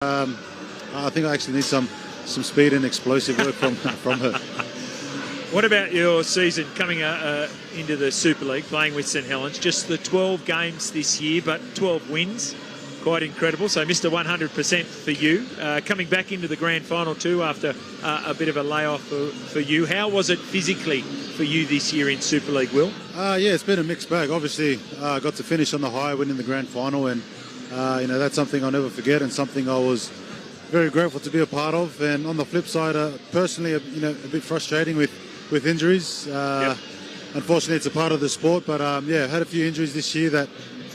I think I actually need some speed and explosive work from her. What about your season coming into the Super League, playing with St Helens? Just the 12 games this year, but 12 wins. Quite incredible. So Mr. 100% for you. Coming back into the grand final too after a bit of a layoff for you. How was it physically for you this year in Super League, Will? Yeah, it's been a mixed bag. Obviously, I got to finish on the high, winning the grand final, and that's something I'll never forget and something I was very grateful to be a part of. And on the flip side, personally, a bit frustrating with injuries. Yep. Unfortunately, it's a part of the sport, but I had a few injuries this year that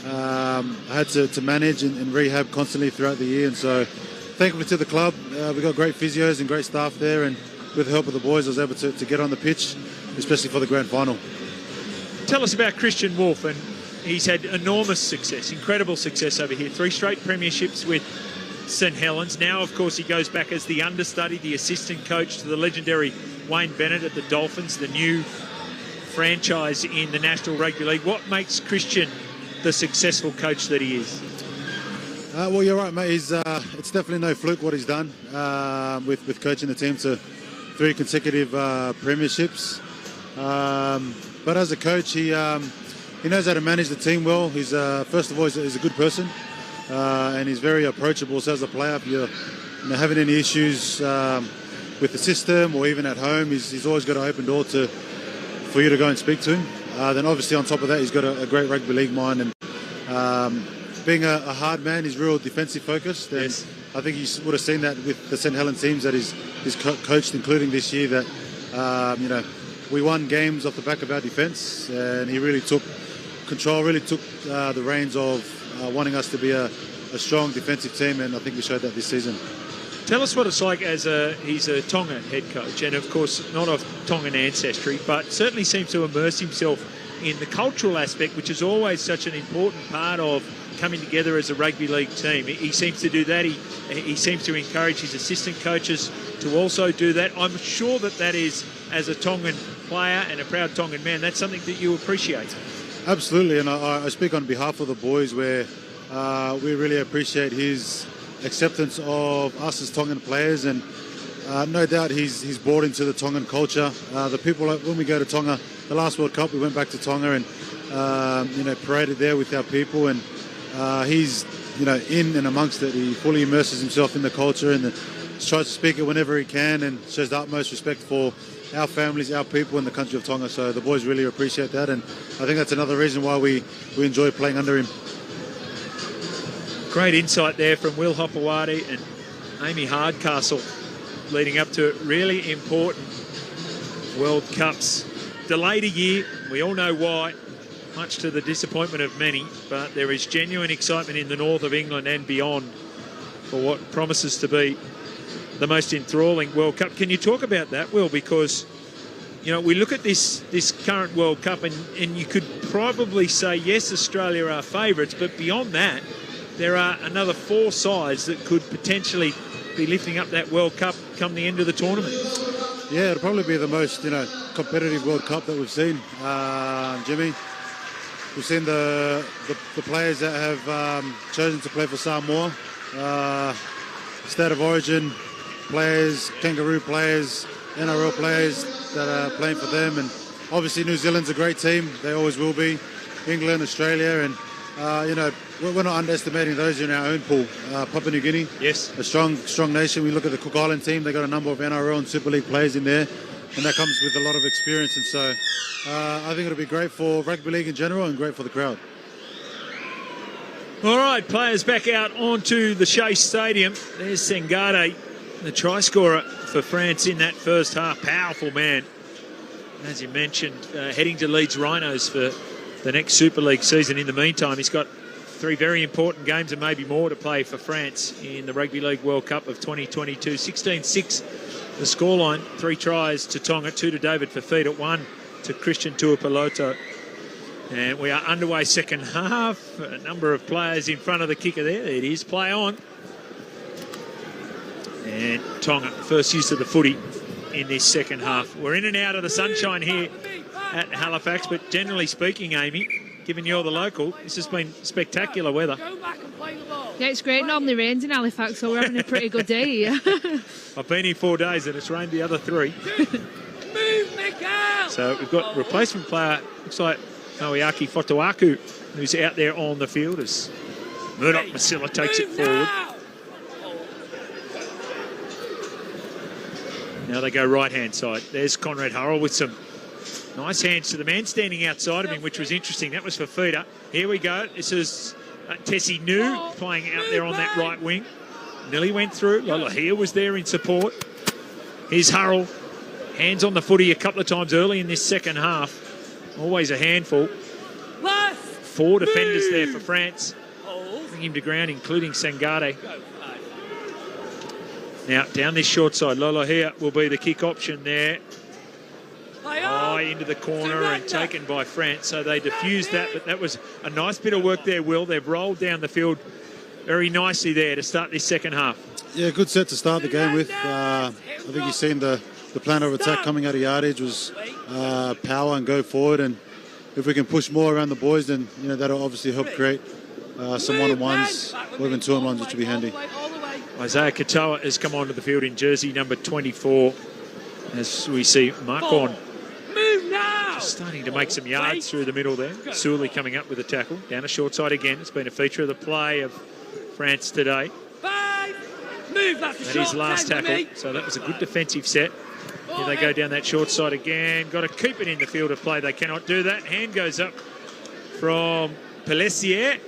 I had to manage and rehab constantly throughout the year. And so thankfully to the club, we got great physios and great staff there, and with the help of the boys I was able to get on the pitch, especially for the grand final. Tell us about Christian Wolf, and he's had enormous success, incredible success over here. 3 straight premierships with St Helens. Now, of course, he goes back as the understudy, the assistant coach to the legendary Wayne Bennett at the Dolphins, the new franchise in the National Rugby League. What makes Christian the successful coach that he is? Well, you're right, mate. It's definitely no fluke what he's done with coaching the team to 3 consecutive premierships. But as a coach, he knows how to manage the team well. He's first of all, he's a good person, and he's very approachable. So as a player, if you're having any issues with the system or even at home, he's always got an open door for you to go and speak to him. Then obviously on top of that, he's got a great rugby league mind, and being a hard man, he's real defensive focused. And yes. I think you would have seen that with the St Helens teams that he's coached, including this year, that we won games off the back of our defence, and he really took control, really took the reins of wanting us to be a strong defensive team, and I think we showed that this season. Tell us what it's like he's a Tonga head coach, and of course not of Tongan ancestry, but certainly seems to immerse himself in the cultural aspect, which is always such an important part of coming together as a rugby league team. He seems to do that. He seems to encourage his assistant coaches to also do that. I'm sure that is, as a Tongan player and a proud Tongan man, that's something that you appreciate. Absolutely, and I speak on behalf of the boys where we really appreciate his acceptance of us as Tongan players, and no doubt he's brought into the Tongan culture. The people, when we go to Tonga, the last World Cup, we went back to Tonga and paraded there with our people, and he's in and amongst it. He fully immerses himself in the culture and tries to speak it whenever he can, and shows the utmost respect for our families, our people, and the country of Tonga. So the boys really appreciate that, and I think that's another reason why we enjoy playing under him. Great insight there from Will Hopewadi and Amy Hardcastle, leading up to really important World Cups. Delayed a year, we all know why, much to the disappointment of many, but there is genuine excitement in the north of England and beyond for what promises to be the most enthralling World Cup. Can you talk about that, Will? Because, we look at this current World Cup and you could probably say, yes, Australia are favourites, but beyond that, there are another 4 sides that could potentially be lifting up that World Cup come the end of the tournament. Yeah, it'll probably be the most, competitive World Cup that we've seen, Jimmy. We've seen the players that have chosen to play for Samoa, State of Origin players, Kangaroo players, NRL players that are playing for them, and obviously New Zealand's a great team. They always will be. England, Australia, and we're not underestimating those in our own pool. Papua New Guinea, yes, a strong nation. We look at the Cook Island team; they got a number of NRL and Super League players in there, and that comes with a lot of experience. And so, I think it'll be great for rugby league in general and great for the crowd. All right, players back out onto the Shea Stadium. There's Sengade, the try scorer for France in that first half. Powerful man, as you mentioned, heading to Leeds Rhinos for the next Super League season. In the meantime, he's got 3 very important games and maybe more to play for France in the Rugby League World Cup of 2022. 16-6 the scoreline. 3 tries to Tonga, 2 to David Fafita, 1 to Christian Tuipulotu. And we are underway second half. A number of players in front of the kicker there. It is play on. And Tonga, first use of the footy in this second half. We're in and out of the sunshine here at Halifax, but generally speaking, Amy, given you're the local, this has been spectacular weather. Go back and play the ball. Yeah, it's great. It normally rains in Halifax, so we're having a pretty good day here. I've been here 4 days and it's rained the other 3. Move, Miguel! So we've got replacement player, looks like Naoyaki Fotoaku, who's out there on the field as Murdoch Masilla takes it forward. Now they go right-hand side. There's Conrad Hurrell with some nice hands to the man standing outside of him, which was interesting. That was for Fafita. Here we go. This is Tessie New playing out there on that right wing. Nearly went through. Lolohea was there in support. Here's Hurrell. Hands on the footy a couple of times early in this second half. Always a handful. 4 defenders there for France. Bring him to ground, including Sangare. Now, down this short side, Lolohea will be the kick option there. High into the corner and taken by France. So they diffused that, but that was a nice bit of work there, Will. They've rolled down the field very nicely there to start this second half. Yeah, good set to start the game with. I think you've seen the plan of attack coming out of yardage was power and go forward. And if we can push more around the boys, then that'll obviously help create some one-on-ones or even two-on-ones, which will be handy. Isaiah Katoa has come onto the field in jersey number 24. As we see Markon just starting to make some yards through the middle there. Sully coming up with a tackle. Down a short side again. It's been a feature of the play of France today. That is his last tackle. So that was a good defensive set. Here they go down that short side again. Got to keep it in the field of play. They cannot do that. Hand goes up from Pellissier.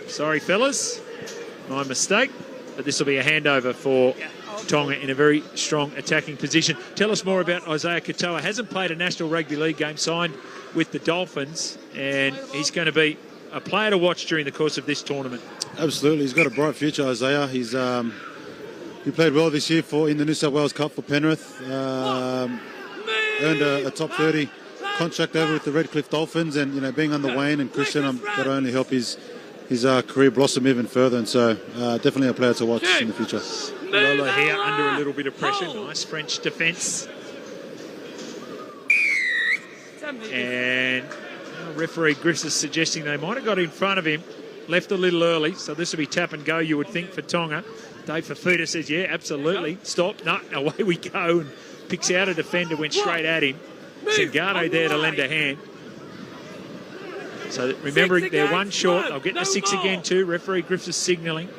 Sorry, fellas. My mistake. But this will be a handover for Tonga in a very strong attacking position. Tell us more about Isaiah Katoa. Hasn't played a National Rugby League game, signed with the Dolphins, and he's going to be a player to watch during the course of this tournament. Absolutely. He's got a bright future, Isaiah. He played well this year in the New South Wales Cup for Penrith. Earned a top 30 contract over with the Redcliffe Dolphins, and being on the wane and Christian, that'll only help his career blossom even further, and so definitely a player to watch in the future. Lola here under a little bit of pressure. Nice French defence. And referee Griffiths is suggesting they might have got in front of him, left a little early, so this will be tap and go, you would think, for Tonga. Dave Fafita says, yeah, absolutely. Stop. No, away we go. And picks out a defender, went straight at him. Sangare there to lend a hand. So remembering they're one short. I'll get the 6 again too. Referee Griffiths signalling.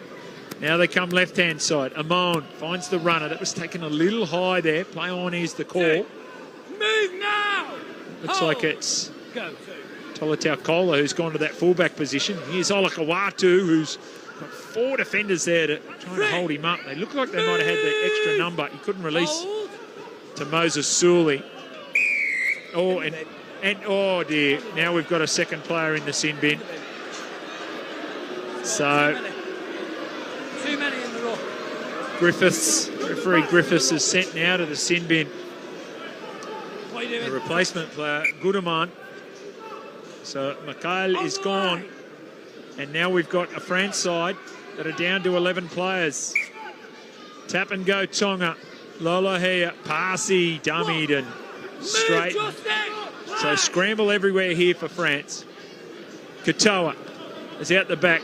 Now they come left-hand side. Amon finds the runner. That was taken a little high there. Play on is the call. Move now! Looks like it's Tolatau Kola who's gone to that fullback position. Here's Olakawatu, who's got 4 defenders there to try to hold him up. They look like they might have had the extra number. He couldn't release to Moses Sully. Oh, and oh dear, now we've got a second player in the sin bin. So too many in the row. Referee Griffiths is sent now to the sin bin. The replacement player, Gudeman. So Mikhail is gone. And now we've got a France side that are down to 11 players. Tap and go Tonga. Lolohea, Parsi, dummied and straightened. So scramble everywhere here for France. Katoa is out the back.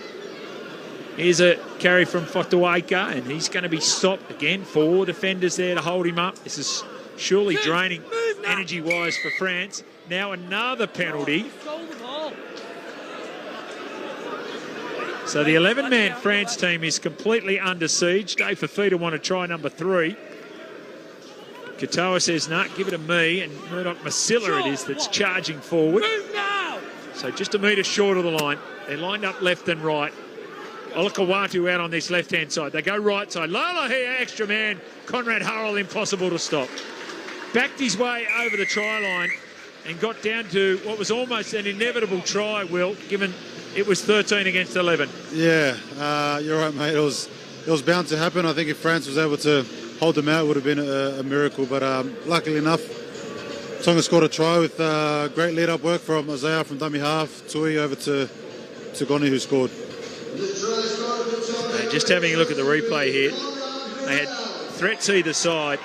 Here's a carry from Fotuaika, and he's going to be stopped again. 4 defenders there to hold him up. This is surely draining energy-wise for France. Now another penalty. So the 11-man France team is completely under siege. Dave Fafita want to try number 3. Katoa says, nah, give it to me. And Murdoch Masilla it is that's charging forward. So just a metre short of the line. They're lined up left and right. Olakawatu out on this left-hand side. They go right side. Lola here, extra man. Conrad Hurrell, impossible to stop. Backed his way over the try line and got down to what was almost an inevitable try, Will, given it was 13 against 11. Yeah, you're right, mate. It was bound to happen. I think if France was able to hold them out, it would have been a miracle. But luckily enough, Tonga scored a try with great lead-up work from Isaiah from dummy half, Tui over to Goni, who scored. And just having a look at the replay here, they had threats either side.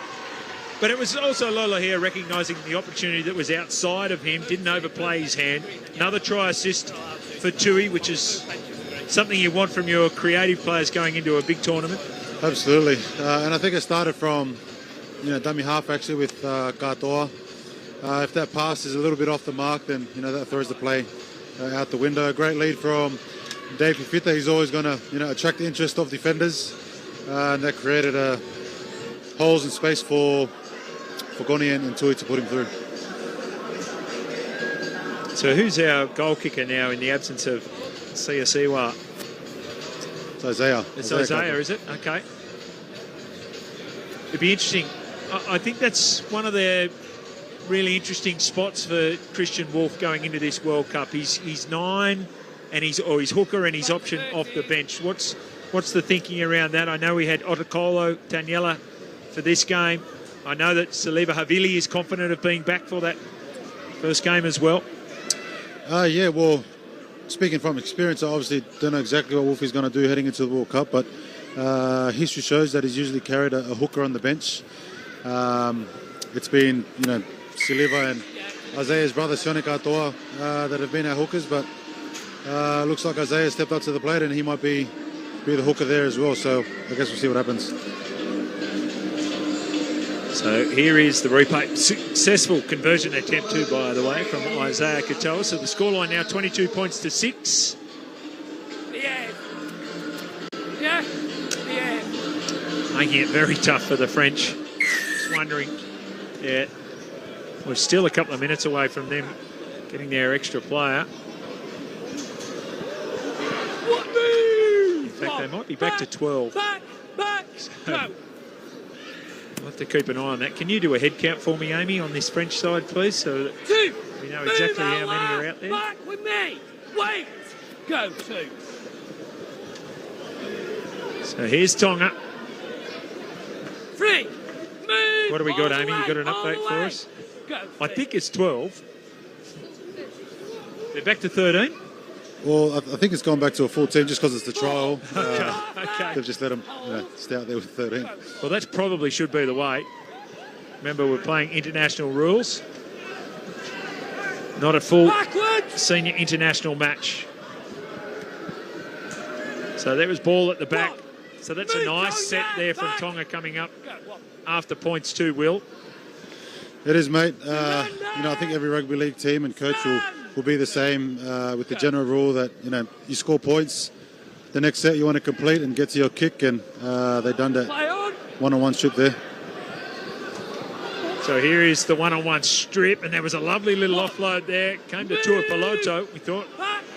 But it was also Lola here recognising the opportunity that was outside of him, didn't overplay his hand. Another try assist for Tui, which is something you want from your creative players going into a big tournament. Absolutely. And I think it started from, dummy half actually with Katoa. If that pass is a little bit off the mark, then, that throws the play out the window. A great lead from Dave Fifita. He's always going to, attract the interest of defenders. And that created holes in space for Goni and Tui to put him through. So who's our goal kicker now in the absence of Siasiwa? It's Isaiah. It's Isaiah, is it? Okay. It'd be interesting. I think that's one of the really interesting spots for Christian Wolf going into this World Cup. He's 9 and he's hooker and he's option off the bench. What's the thinking around that? I know we had Otakolo, Daniela for this game. I know that Saliva Havili is confident of being back for that first game as well. Yeah, well, speaking from experience, I obviously don't know exactly what Wolf is going to do heading into the World Cup, but history shows that he's usually carried a hooker on the bench. It's been, Saliva and Isaiah's brother, Sione Katoa, that have been our hookers, but looks like Isaiah stepped up to the plate and he might be the hooker there as well, so I guess we'll see what happens. So here is the replay. Successful conversion attempt too, by the way, from Isaiah Katoa. So the scoreline now 22 points to 6. Yeah. Making it very tough for the French. Just wondering, we're still a couple of minutes away from them getting their extra player. In fact, they might be back to 12. Back, go. We'll have to keep an eye on that. Can you do a head count for me, Amy, on this French side, please, so that 2. we know exactly how many are out there? Back with me. Wait. Go, 2. So here's Tonga. 3. Move. What do we got, All Amy? the You got an way, all update the for way. us? Go, I 3. think it's 12. They're back to 13. Well, I think it's gone back to a full team just because it's the trial. Okay. They've just let them stay out there with 13. Well, that probably should be the way. Remember, we're playing international rules. Not a full Backwards. senior international match. So there was ball at the back. So that's a nice set there from Tonga coming up after points too, Will. It is, mate. I think every rugby league team and coach will be the same with the general rule that, you score points. The next set you want to complete and get to your kick, and they've done that one-on-one strip there. So here is the one-on-one strip, and there was a lovely little offload there. Came to Tuapoloto. We thought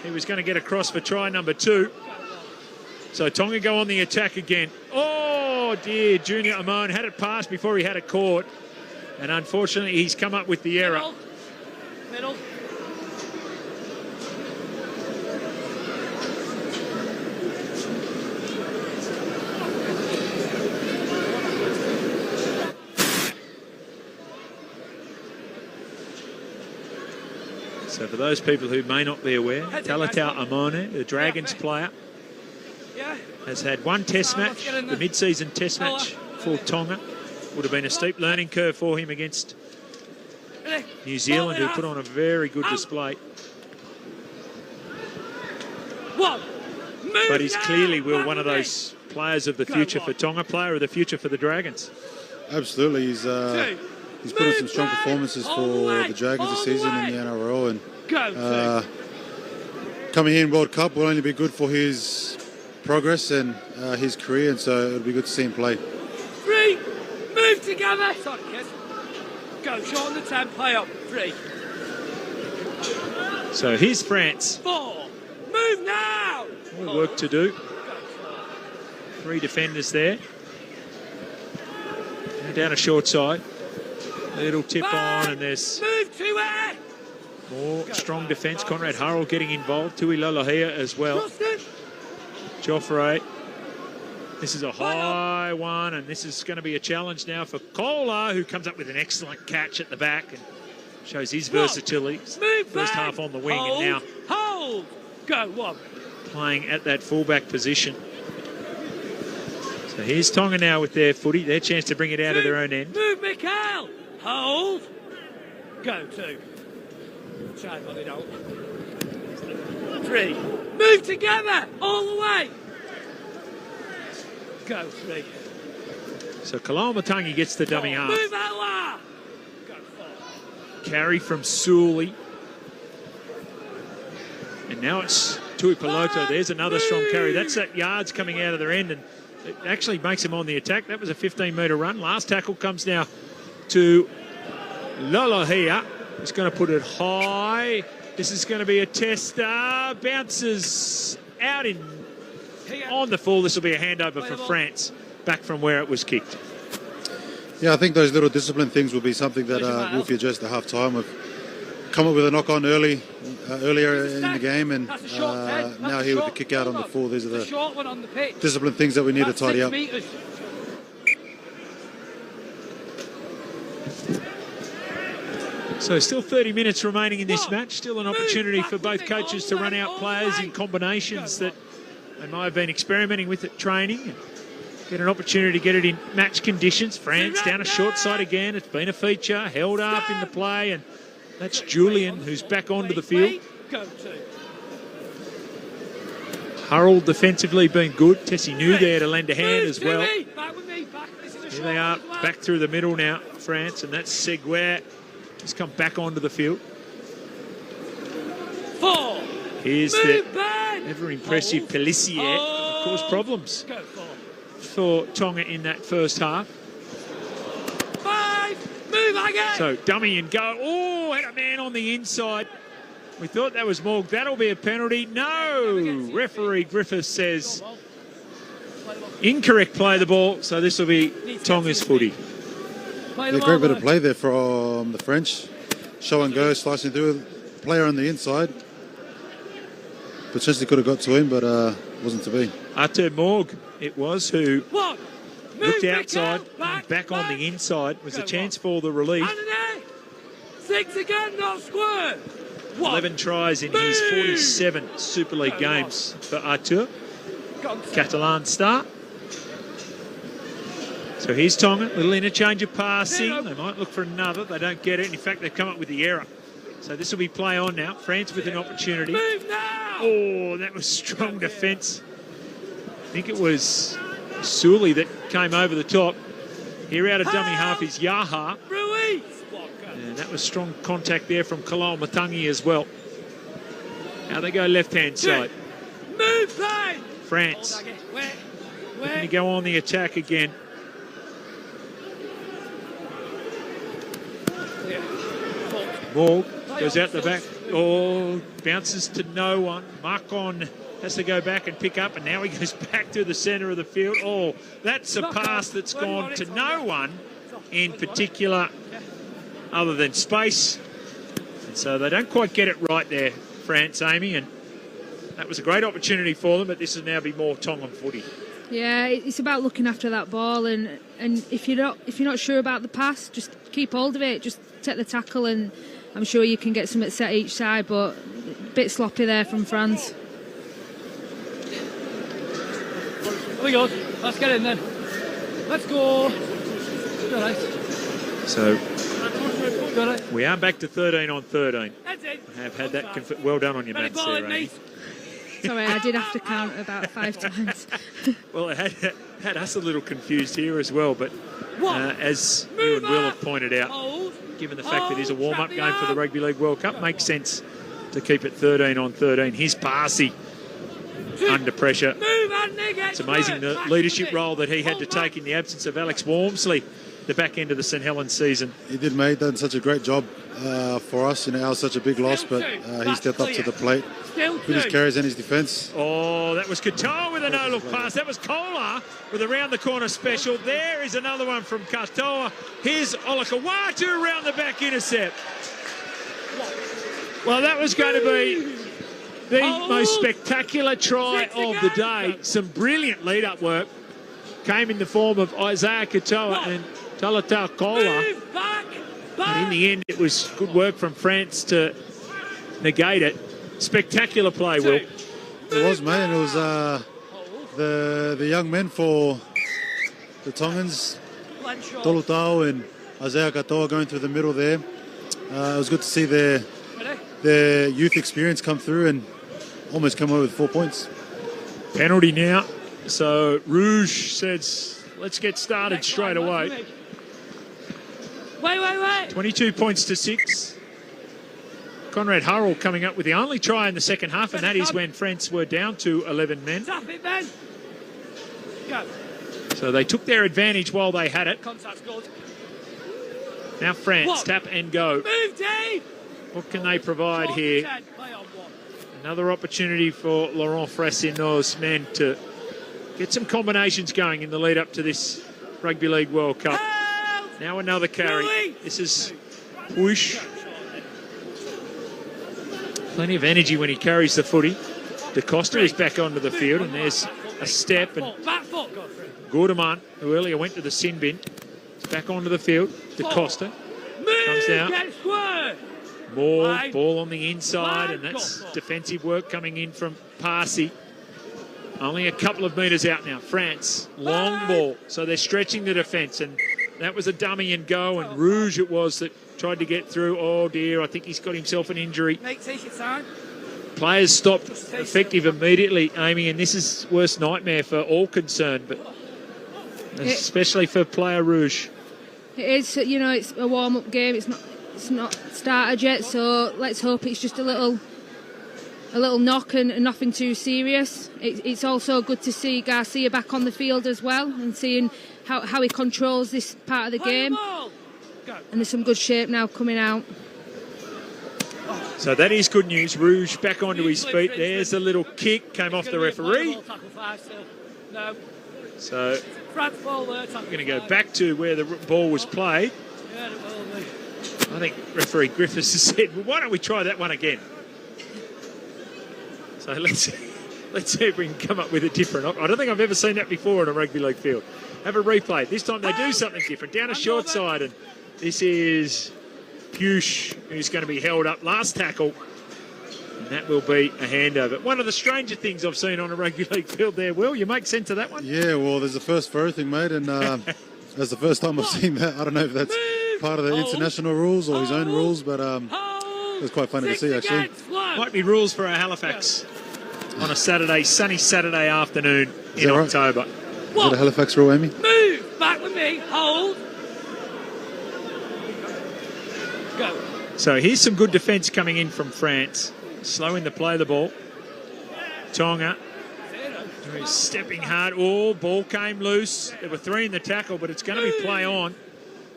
he was going to get across for try number 2. So Tonga go on the attack again. Oh, dear. Junior Amon had it passed before he had it caught. And unfortunately, he's come up with the error. Middle. So for those people who may not be aware, Talatau Amone, the Dragons player, has had one test match, the mid-season test match for Tonga. Would have been a steep learning curve for him against New Zealand, who put on a very good display. But he's clearly, Will, one of those players of the future for Tonga, player of the future for the Dragons. Absolutely. He's put in some strong performances for the Dragons this season in the NRL. And coming here in World Cup will only be good for his progress and his career, and so it'll be good to see him play. 3. Move together. Sorry, kids. Go, short on the 10, play up. 3. So here's France. 4. Move now. More work to do. 3 defenders there. And down a short side. Little tip on, and there's Move to it. more strong defence. Conrad Hurrell getting involved. Tui Lolohea as well. Joffre. This is a high one, and this is going to be a challenge now for Kola, who comes up with an excellent catch at the back and shows his versatility. First half on the wing, and now Go. 1. playing at that fullback position. So So here's Tonga now with their footy, their chance to bring it out of their own end. Move, Mikael. Hold. Go 2. Shame on it, hold. 3. Move together all the way. Go 3. So Kalamatangi gets the dummy half. Move out. Go 4. Carry from Sully. And now it's Tui Peloto. There's another strong carry. That's that yards coming out of their end, and it actually makes him on the attack. That was a 15-metre run. Last tackle comes now to Lolohea. He's going to put it high. This is going to be a tester. Bounces out on the full. This will be a handover for France, back from where it was kicked. Yeah, I think those little discipline things will be something that Wolfie addressed at half-time. We've come up with a knock-on earlier in the game, and now here with the kick out on the full. These are the discipline things that we need to tidy up. So still 30 minutes remaining in this match. Still an opportunity for both coaches to run out players in combinations that they might have been experimenting with at training. Get an opportunity to get it in match conditions. France down a short side again. It's been a feature, held up in the play, and that's Julian who's back onto the field. Harold defensively been good. Tessie knew there to lend a hand as well. Here they are, back through the middle now, France, and that's Seguer. He's come back onto the field. 4. Here's the ever-impressive Pelissier. Caused problems for Tonga in that first half. 5. Move again. So dummy and go. Oh, had a man on the inside. We thought that was Morg. That'll be a penalty. No. Referee Griffiths says incorrect play the ball. So this will be Tonga's footy. Yeah, great bit of play there from the French. Show and go, slicing through. Player on the inside. Potentially could have got to him, but wasn't to be. Artur Morg, it was, who looked outside and back on the inside. Was a chance for the relief. 6 again, not square. 11 tries in his 47 Super League games for Artur. Catalan star. So here's Tonga, little interchange of passing. They might look for another. They don't get it. In fact, they've come up with the error. So this will be play on now. France with an opportunity. Oh, that was strong defence. I think it was Sully that came over the top. Here out of dummy half is Yaha. And that was strong contact there from Kalamatangi as well. Now they go left-hand side. France looking to go on the attack again. Morg goes out the back. Oh, bounces to no one. Marcon has to go back and pick up, and now he goes back to the centre of the field. Oh, that's a pass that's gone to no one in particular other than space. And so they don't quite get it right there, France, Amy, and that was a great opportunity for them, but this will now be more Tongan footy. Yeah, it's about looking after that ball, and if you're not sure about the pass, just keep hold of it, just take the tackle, and I'm sure you can get something set each side, but a bit sloppy there from France. Here we go. Let's get in then. Let's go. So we are back to 13 on 13. I have had that well done on your maths there, Amy. Sorry, I did have to count about 5 times. Well, it had us a little confused here as well, but as you and Will have pointed out, given the fact that it is a warm-up game for the Rugby League World Cup, makes sense to keep it 13 on 13. Here's Parsi under pressure. It's amazing the leadership role that he had to take in the absence of Alex Walmsley the back end of the St Helens season. He did, mate. Done such a great job for us. You know, our such a big loss, but he stepped up to the plate with his carries and his defence. Oh, that was Katoa with a no-look pass. That was Kola with a round-the-corner special. There is another one from Katoa. Here's Olakawatu round the back intercept. Well, that was going to be the most spectacular try of the day. Some brilliant lead-up work came in the form of Isaiah Katoa and Talatau Kola. But in the end, it was good work from France to negate it. Spectacular play, Will. It was, mate, and it was the young men for the Tongans, Blend short. Tolutau and Isaiah Katoa going through the middle there. It was good to see Ready? their youth experience come through and almost come away with 4 points. Penalty now. So Rouge says, let's get started Next straight line, away. man, Wait. 22 points to 6. Conrad Hurrell coming up with the only try in the second half, and that is when France were down to 11 men. Tap it, Ben. Go. So they took their advantage while they had it. Contact's good. Now France, What? tap and go. Move, Dave. What can they provide Short here? 10, play on one. Another opportunity for Laurent Frassino's men to get some combinations going in the lead up to this Rugby League World Cup. Help. Now another carry. Louis. This is Push. Plenty of energy when he carries the footy. Da Costa is back onto the field, and there's a step. And Back foot. Go for it. Gordaman, who earlier went to the sin bin, is back onto the field. Da Costa Move. comes down. Get square. More Line. ball on the inside, and Line. that's Go. defensive work coming in from Parsi. Only a couple of metres out now. France, long Line. ball. So they're stretching the defence, and that was a dummy and go, and Rouge it was that tried to get through. Oh dear, I think he's got himself an injury. Mate, take your time. Players stopped effective immediately, Amy, and this is worst nightmare for all concerned, but especially for player Rouge. It is, it's a warm-up game. It's not started yet, so let's hope it's just a little knock and nothing too serious. It's also good to see Garcia back on the field as well and seeing how he controls this part of the Play game. the ball. Go. And there's some good shape now coming out. So that is good news. Rouge back onto his feet. There's a little kick, came off the referee. No. So France ball there. we're going to go back to where the ball was played. Yeah, it will be. I think referee Griffiths has said, well, why don't we try that one again? So let's see if we can come up with a different. I don't think I've ever seen that before on a rugby league field. Have a replay. This time they do something different. Down a short side, and this is Push, who's going to be held up. Last tackle, and that will be a handover. One of the stranger things I've seen on a rugby league field there, Will. You make sense of that one? Yeah, well, there's a first for everything, mate, and that's the first time I've seen that. I don't know if that's part of the international rules or his own rules, but it was quite funny to see, actually. Might be rules for our Halifax on a Saturday, sunny Saturday afternoon Is in that right? October. Is that a Halifax rule, Amy? Move. Back with me. Hold. Go. So here's some good defence coming in from France. Slowing the play of the ball. Tonga, who's stepping hard. Oh, ball came loose. There were 3 in the tackle, but it's going to be play on.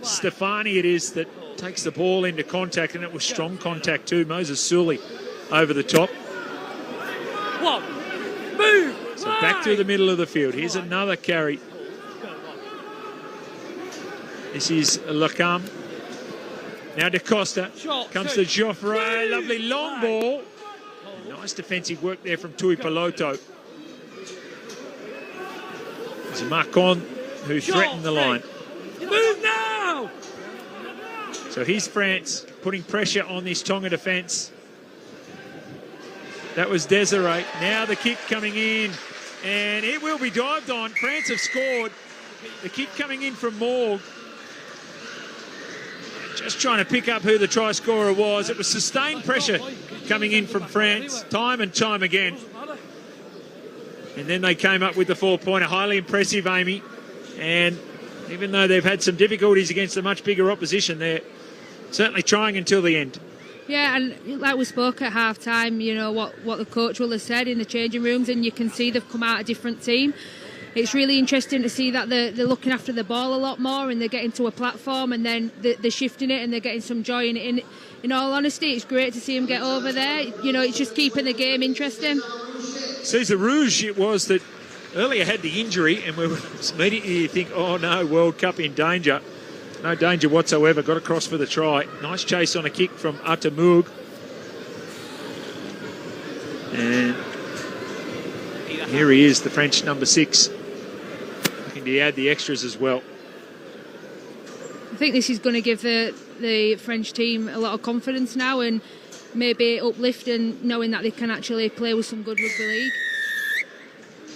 Stefani it is that takes the ball into contact, and it was strong contact too. Moses Sully over the top. One. Move. So back to the middle of the field. Here's another carry. This is Lacam. Now Da Costa. Comes to Joffre. Lovely long ball. Nice defensive work there from Tui Peloto. It's Marcon who threatened the line. Move now. So here's France putting pressure on this Tonga defence. That was Desiree. Now the kick coming in, and it will be dived on. France have scored. The kick coming in from Morg. Just trying to pick up who the try scorer was. It was sustained pressure coming in from France, time and time again. And then they came up with the 4-pointer. Highly impressive, Amy. And even though they've had some difficulties against a much bigger opposition, they're certainly trying until the end. Yeah, and like we spoke at half-time, what the coach will have said in the changing rooms, and you can see they've come out a different team. It's really interesting to see that they're looking after the ball a lot more, and they're getting to a platform, and then they're shifting it, and they're getting some joy in it. In all honesty, it's great to see them get over there. It's just keeping the game interesting. Cesar Rouge, it was that earlier had the injury, and we were immediately you think, oh no, World Cup in danger. No danger whatsoever. Got across for the try. Nice chase on a kick from Atamug. And here he is, the French number 6. Looking to add the extras as well. I think this is going to give the French team a lot of confidence now, and maybe uplift, and knowing that they can actually play with some good rugby league.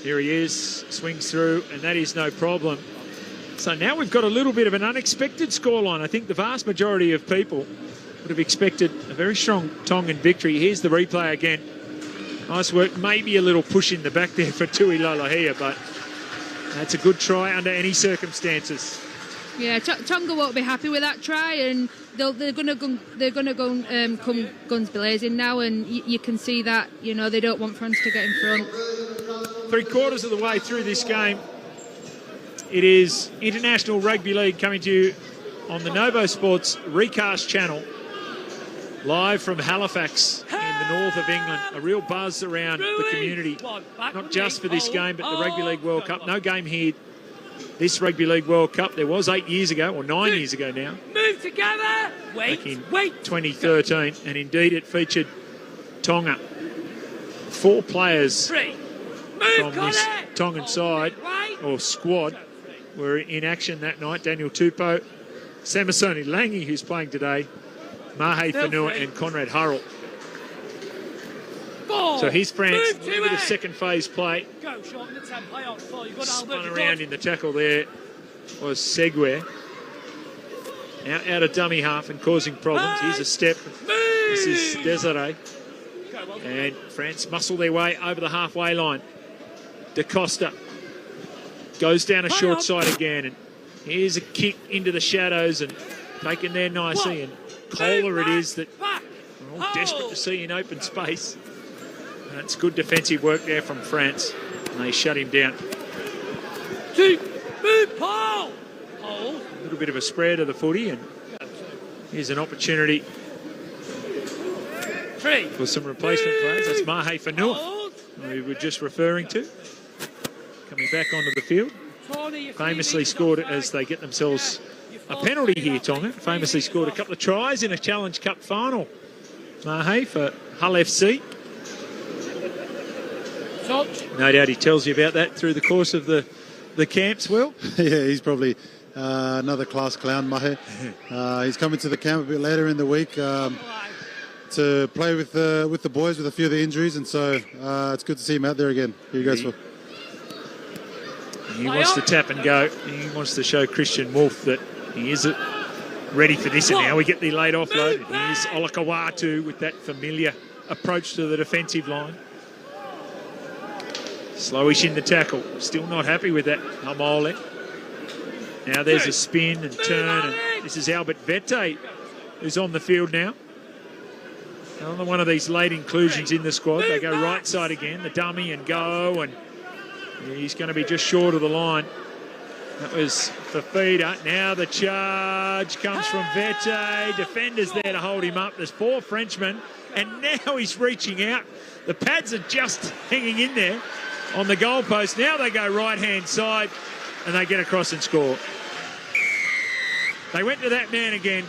Here he is, swings through, and that is no problem. So now we've got a little bit of an unexpected scoreline. I think the vast majority of people would have expected a very strong Tongan victory. Here's the replay again. Nice work. Maybe a little push in the back there for Tui Lalahia, but that's a good try under any circumstances. Yeah, Tonga won't be happy with that try, and they're going to come guns blazing now, and you can see that, you know, they don't want France to get in front. 3/4 of the way through this game. It is International Rugby League coming to you on the Novo Sports Recast channel, live from Halifax in the north of England. A real buzz around the community, not just for this game, but the Rugby League World Cup. No game here this Rugby League World Cup. There was 8 years ago, or 9 years ago now. Move together. Back in 2013, and indeed it featured Tonga. 4 players from this Tongan side, or squad, were in action that night. Daniel Tupou, Samasoni Langi, who's playing today, Mahe Fanua and Conrad Hurrell. So here's France, a little bit of second phase play. Spun around in the tackle there was Segwe. Now out of dummy half and causing problems. Here's a step. This is Desiree. And France muscle their way over the halfway line. Da Costa goes down a short side again, and here's a kick into the shadows and taken there nicely, and Kohler it is that we're all desperate to see in open space. And it's good defensive work there from France, and they shut him down. Paul! A little bit of a spread of the footy, and here's an opportunity for some replacement players. That's Mahe Fanua, we were just referring to, coming back onto the field. Famously scored as they get themselves a penalty here, Tonga. Famously scored a couple of tries in a Challenge Cup final. Mahe for Hull FC. No doubt he tells you about that through the course of the camps, Will. Yeah, he's probably another class clown, Mahe. He's coming to the camp a bit later in the week to play with the boys with a few of the injuries, and so it's good to see him out there again. Here he goes for. He wants to tap and go. He wants to show Christian Wolf that he is ready for this. And now we get the late offload. Here's Olakawatu with that familiar approach to the defensive line. Slowish in the tackle. Still not happy with that, Hamole. Now there's a spin and turn. And this is Albert Vete, who's on the field now. Another one of these late inclusions in the squad. They go right side again, the dummy, and go, and he's going to be just short of the line. That was Fafita. Now the charge comes from Vete. Defenders there to hold him up. There's 4 Frenchmen, and now he's reaching out. The pads are just hanging in there on the goalpost. Now they go right-hand side, and they get across and score. They went to that man again.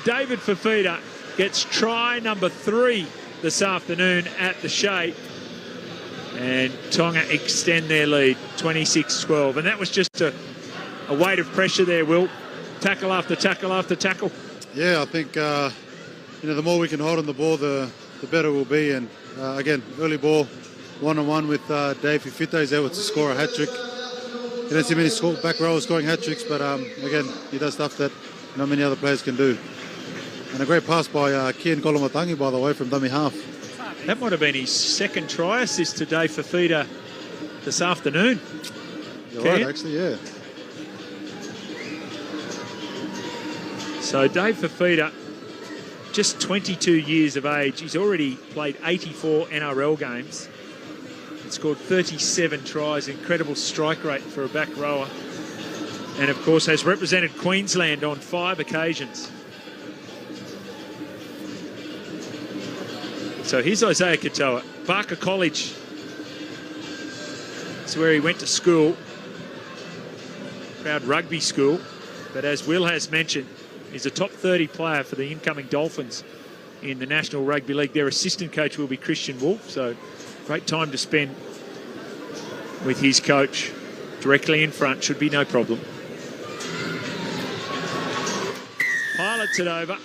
David Fafita gets try number 3 this afternoon at the Shea. And Tonga extend their lead, 26-12. And that was just a weight of pressure there, Will. Tackle after tackle after tackle. Yeah, I think the more we can hold on the ball, the better we'll be. And again, early ball, one-on-one with Dave Fifita. He's able to score a hat-trick. You don't see many back rowers scoring hat-tricks, but again, he does stuff that not many other players can do. And a great pass by Kian Kolomatangi, by the way, from dummy half. That might have been his second try assist to Dave Fafita this afternoon. You're right, actually, yeah. So Dave Fafita, just 22 years of age. He's already played 84 NRL games. He scored 37 tries, incredible strike rate for a back rower. And, of course, has represented Queensland on 5 occasions. So here's Isaiah Katoa, Barker College. It's where he went to school. Proud rugby school. But as Will has mentioned, he's a top 30 player for the incoming Dolphins in the National Rugby League. Their assistant coach will be Christian Wolf. So great time to spend with his coach directly in front. Should be no problem. Pilots it over,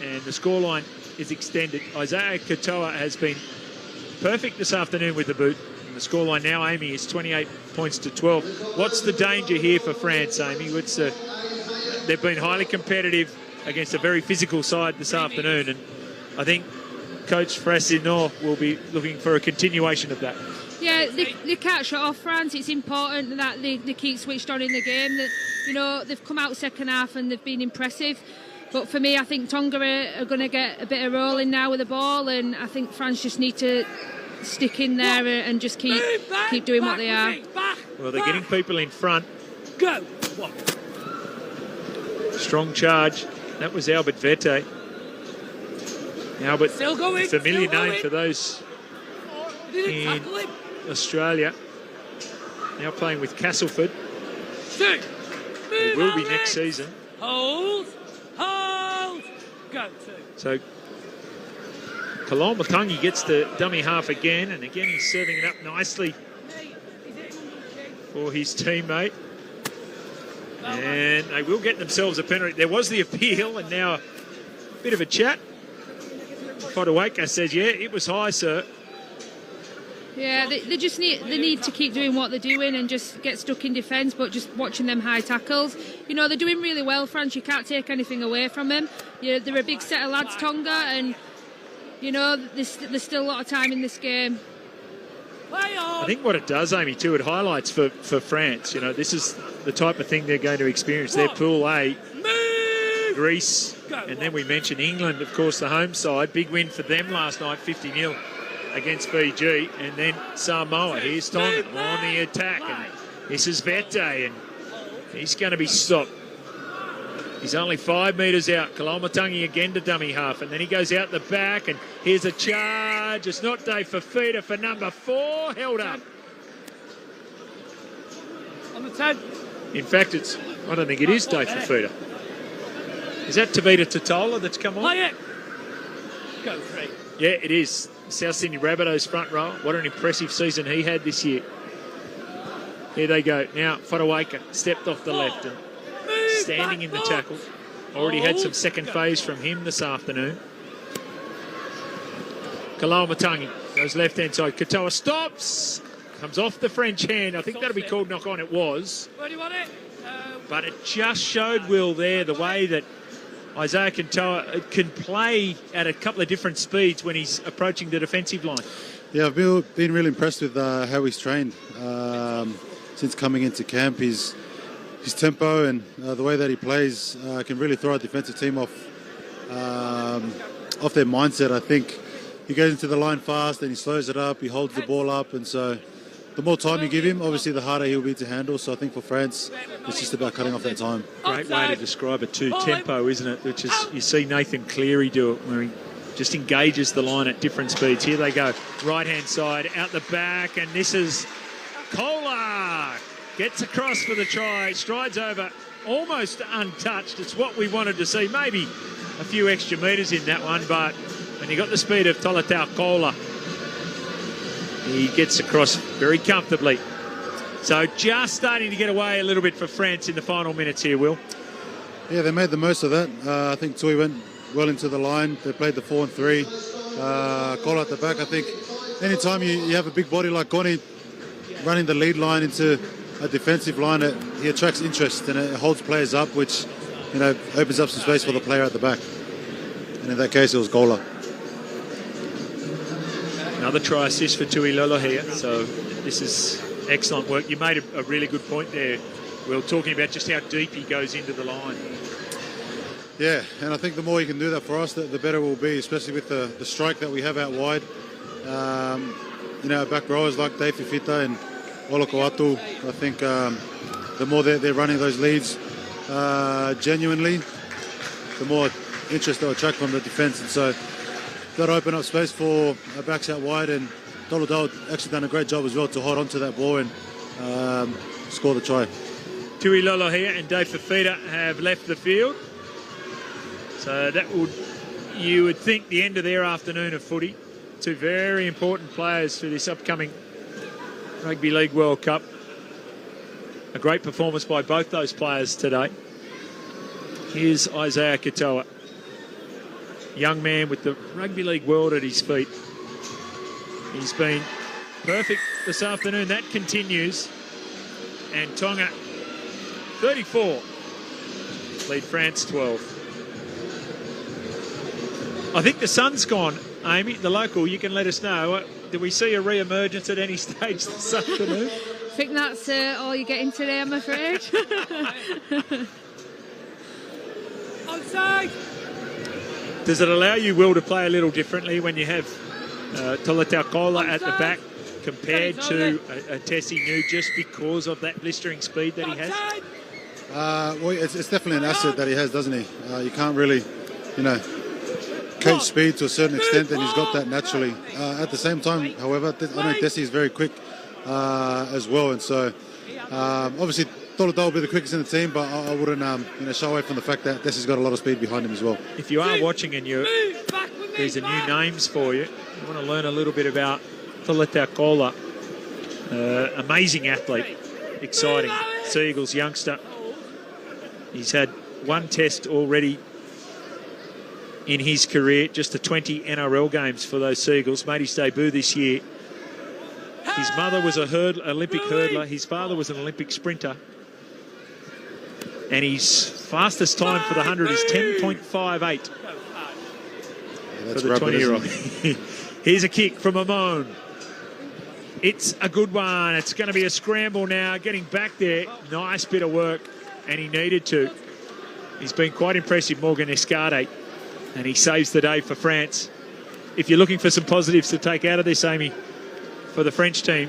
and the scoreline is extended. Isaiah Katoa has been perfect this afternoon with the boot. the scoreline now, Amy, is 28 points to 12. What's the danger here for France, Amy? They've been highly competitive against a very physical side this afternoon, and I think Coach Frassino will be looking for a continuation of that. Yeah, they can't shut off France. It's important that they keep switched on in the game. That, you know, they've come out second half and they've been impressive. But for me, I think Tonga are going to get a bit of rolling now with the ball, and I think France just need to stick in there and just keep doing what they are. Well, they're getting people in front. Go. Strong charge. That was Albert Vete. Albert, Still going, familiar still name going. for those Didn't in tackle him. Australia. Now playing with Castleford. Two. He will be next season. Hold. Go. Two. So Kalamatangi gets the dummy half again, and again he's serving it up nicely for his teammate. And they will get themselves a penalty. There was the appeal, and now a bit of a chat. Fakataha says, yeah, it was high, sir. Yeah, they just need to keep doing what they're doing and just get stuck in defence, but just watching them high tackles. You know, they're doing really well, France. You can't take anything away from them. They're a big set of lads, Tonga, and, you know, there's still a lot of time in this game. I think what it does, Amy, too, it highlights for France. You know, this is the type of thing they're going to experience. Their Pool A, Greece, and then we mentioned England, of course, the home side. Big win for them last night, 50-0 against Fiji. And then Samoa. Here's Tonga on the attack. And this is Vete, and he's going to be stopped. He's only 5 metres out. Kalamatangi again to dummy half, and then he goes out the back, and here's a charge. It's not Dave Fafita for number 4, held up. On the 10. In fact, I don't think it is Dave Fafita. Is that Tavita Totola that's come on? Play it. Go, 3. Yeah, it is. South Sydney Rabbitohs front row. What an impressive season he had this year. Here they go. Now, Fakataha stepped off the left and standing in the tackle. Already had some second phase from him this afternoon. Kalamatangi goes left-hand side. Katoa stops. Comes off the French hand. I think that'll be called knock on. It was. Where do you want it? But it just showed Will there the way that Isaiah Katoa can play at a couple of different speeds when he's approaching the defensive line. Yeah, I've been really impressed with how he's trained since coming into camp. His tempo and the way that he plays can really throw a defensive team off their mindset. I think he goes into the line fast and he slows it up, he holds the ball up, and so the more time you give him, obviously the harder he'll be to handle. So I think for France, it's just about cutting off that time. Great way to describe it too, tempo, isn't it? Which is, you see Nathan Cleary do it, where he just engages the line at different speeds. Here they go, right-hand side, out the back, and this is Kohler. Gets across for the try, strides over, almost untouched. It's what we wanted to see. Maybe a few extra metres in that one, but when you got the speed of Tolatau Kohler, he gets across very comfortably. So just starting to get away a little bit for France in the final minutes here, Will. Yeah, they made the most of that. I think Tui went well into the line. They played the 4 and 3. Kohler at the back. I think anytime you have a big body like Connie running the lead line into a defensive line, he attracts interest and it holds players up, which, you know, opens up some space for the player at the back. And in that case, it was Kohler. Another try assist for Tuilolo here. So this is excellent work. You made a really good point there, Will, talking about just how deep he goes into the line. Yeah, and I think the more you can do that for us, the better we'll be, especially with the strike that we have out wide. You know, back rowers like Dave Fifita and Olokoatu, I think the more they're running those leads genuinely, the more interest they'll attract from the defence. And so that'll open up space for our backs out wide, and Toledao actually done a great job as well to hold on to that ball and score the try. Tuilolo here and Dave Fafita have left the field. So that would, you would think, the end of their afternoon of footy. Two very important players for this upcoming Rugby League World Cup. A great performance by both those players today. Here's Isaiah Katoa. Young man with the Rugby League world at his feet. He's been perfect this afternoon. That continues. And Tonga 34, lead France 12. I think the sun's gone, Amy, the local. You can let us know. Did we see a re-emergence at any stage this afternoon? I think that's all you're getting today, I'm afraid. Onside. Does it allow you, Will, to play a little differently when you have Tolatakola at the back compared to a Tessie New, just because of that blistering speed that he has? Well, it's definitely an asset that he has, doesn't he? You can't really, coach speed to a certain extent, and he's got that naturally. At the same time, however, I know Tessie is very quick as well, and so obviously Tolata will be the quickest in the team, but I wouldn't shy away from the fact that Tessie's got a lot of speed behind him as well. If you are watching and these are new names for you, you want to learn a little bit about Tolatakola, amazing athlete, exciting Seagulls youngster. He's had one test already in his career, just the 20 NRL games for those Seagulls. Made his debut this year. His mother was an Olympic hurdler. His father was an Olympic sprinter. And his fastest time for the 100 is 10.58 for the 20-year-old. Here's a kick from Amon. It's a good one. It's going to be a scramble now. Getting back there. Nice bit of work. And he needed to. He's been quite impressive, Morgan Escade. And he saves the day for France. If you're looking for some positives to take out of this, Amy, for the French team,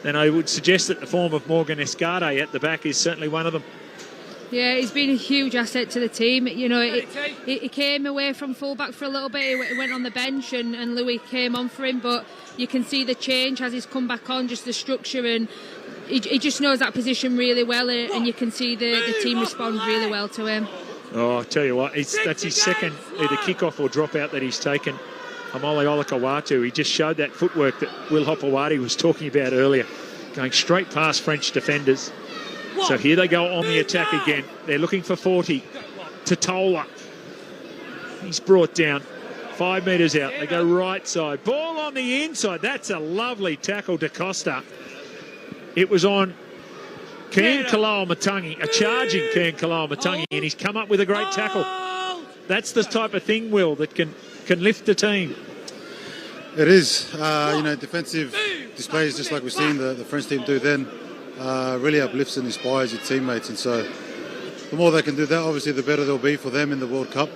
then I would suggest that the form of Morgan Escade at the back is certainly one of them. Yeah, he's been a huge asset to the team. He came away from fullback for a little bit. He went on the bench and Louis came on for him. But you can see the change as he's come back on, just the structure, and he just knows that position really well. And you can see the team respond really well to him. Oh, I'll tell you what, that's his second either kick-off or drop-out that he's taken. Amole Olakawatu, he just showed that footwork that Will Hopewadi was talking about earlier, going straight past French defenders. So here they go on the attack again. They're looking for 40. Totola. He's brought down 5 metres out. They go right side. Ball on the inside. That's a lovely tackle to Costa. It was on Kian Kalao-Matangi, a charging Kian Kalao-Matangi, and he's come up with a great tackle. That's the type of thing, Will, that can lift the team. It is. Defensive displays, just like we've seen the French team do then, really uplifts and inspires your teammates. And so the more they can do that, obviously, the better they'll be for them in the World Cup.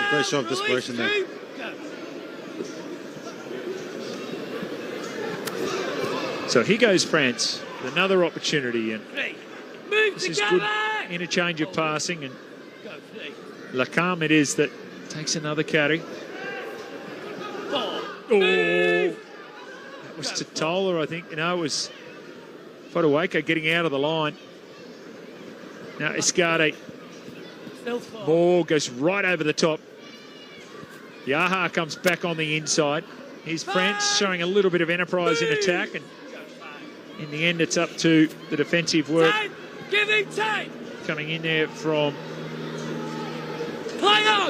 Great show of desperation there. So here goes France with another opportunity, and this is good interchange of passing, and Lacam it is that takes another carry. That was Totola, I think. No, it was Fotuaika getting out of the line. Now Escade. Ball goes right over the top. Yaha comes back on the inside. Here's France showing a little bit of enterprise in attack, and in the end it's up to the defensive work coming in there from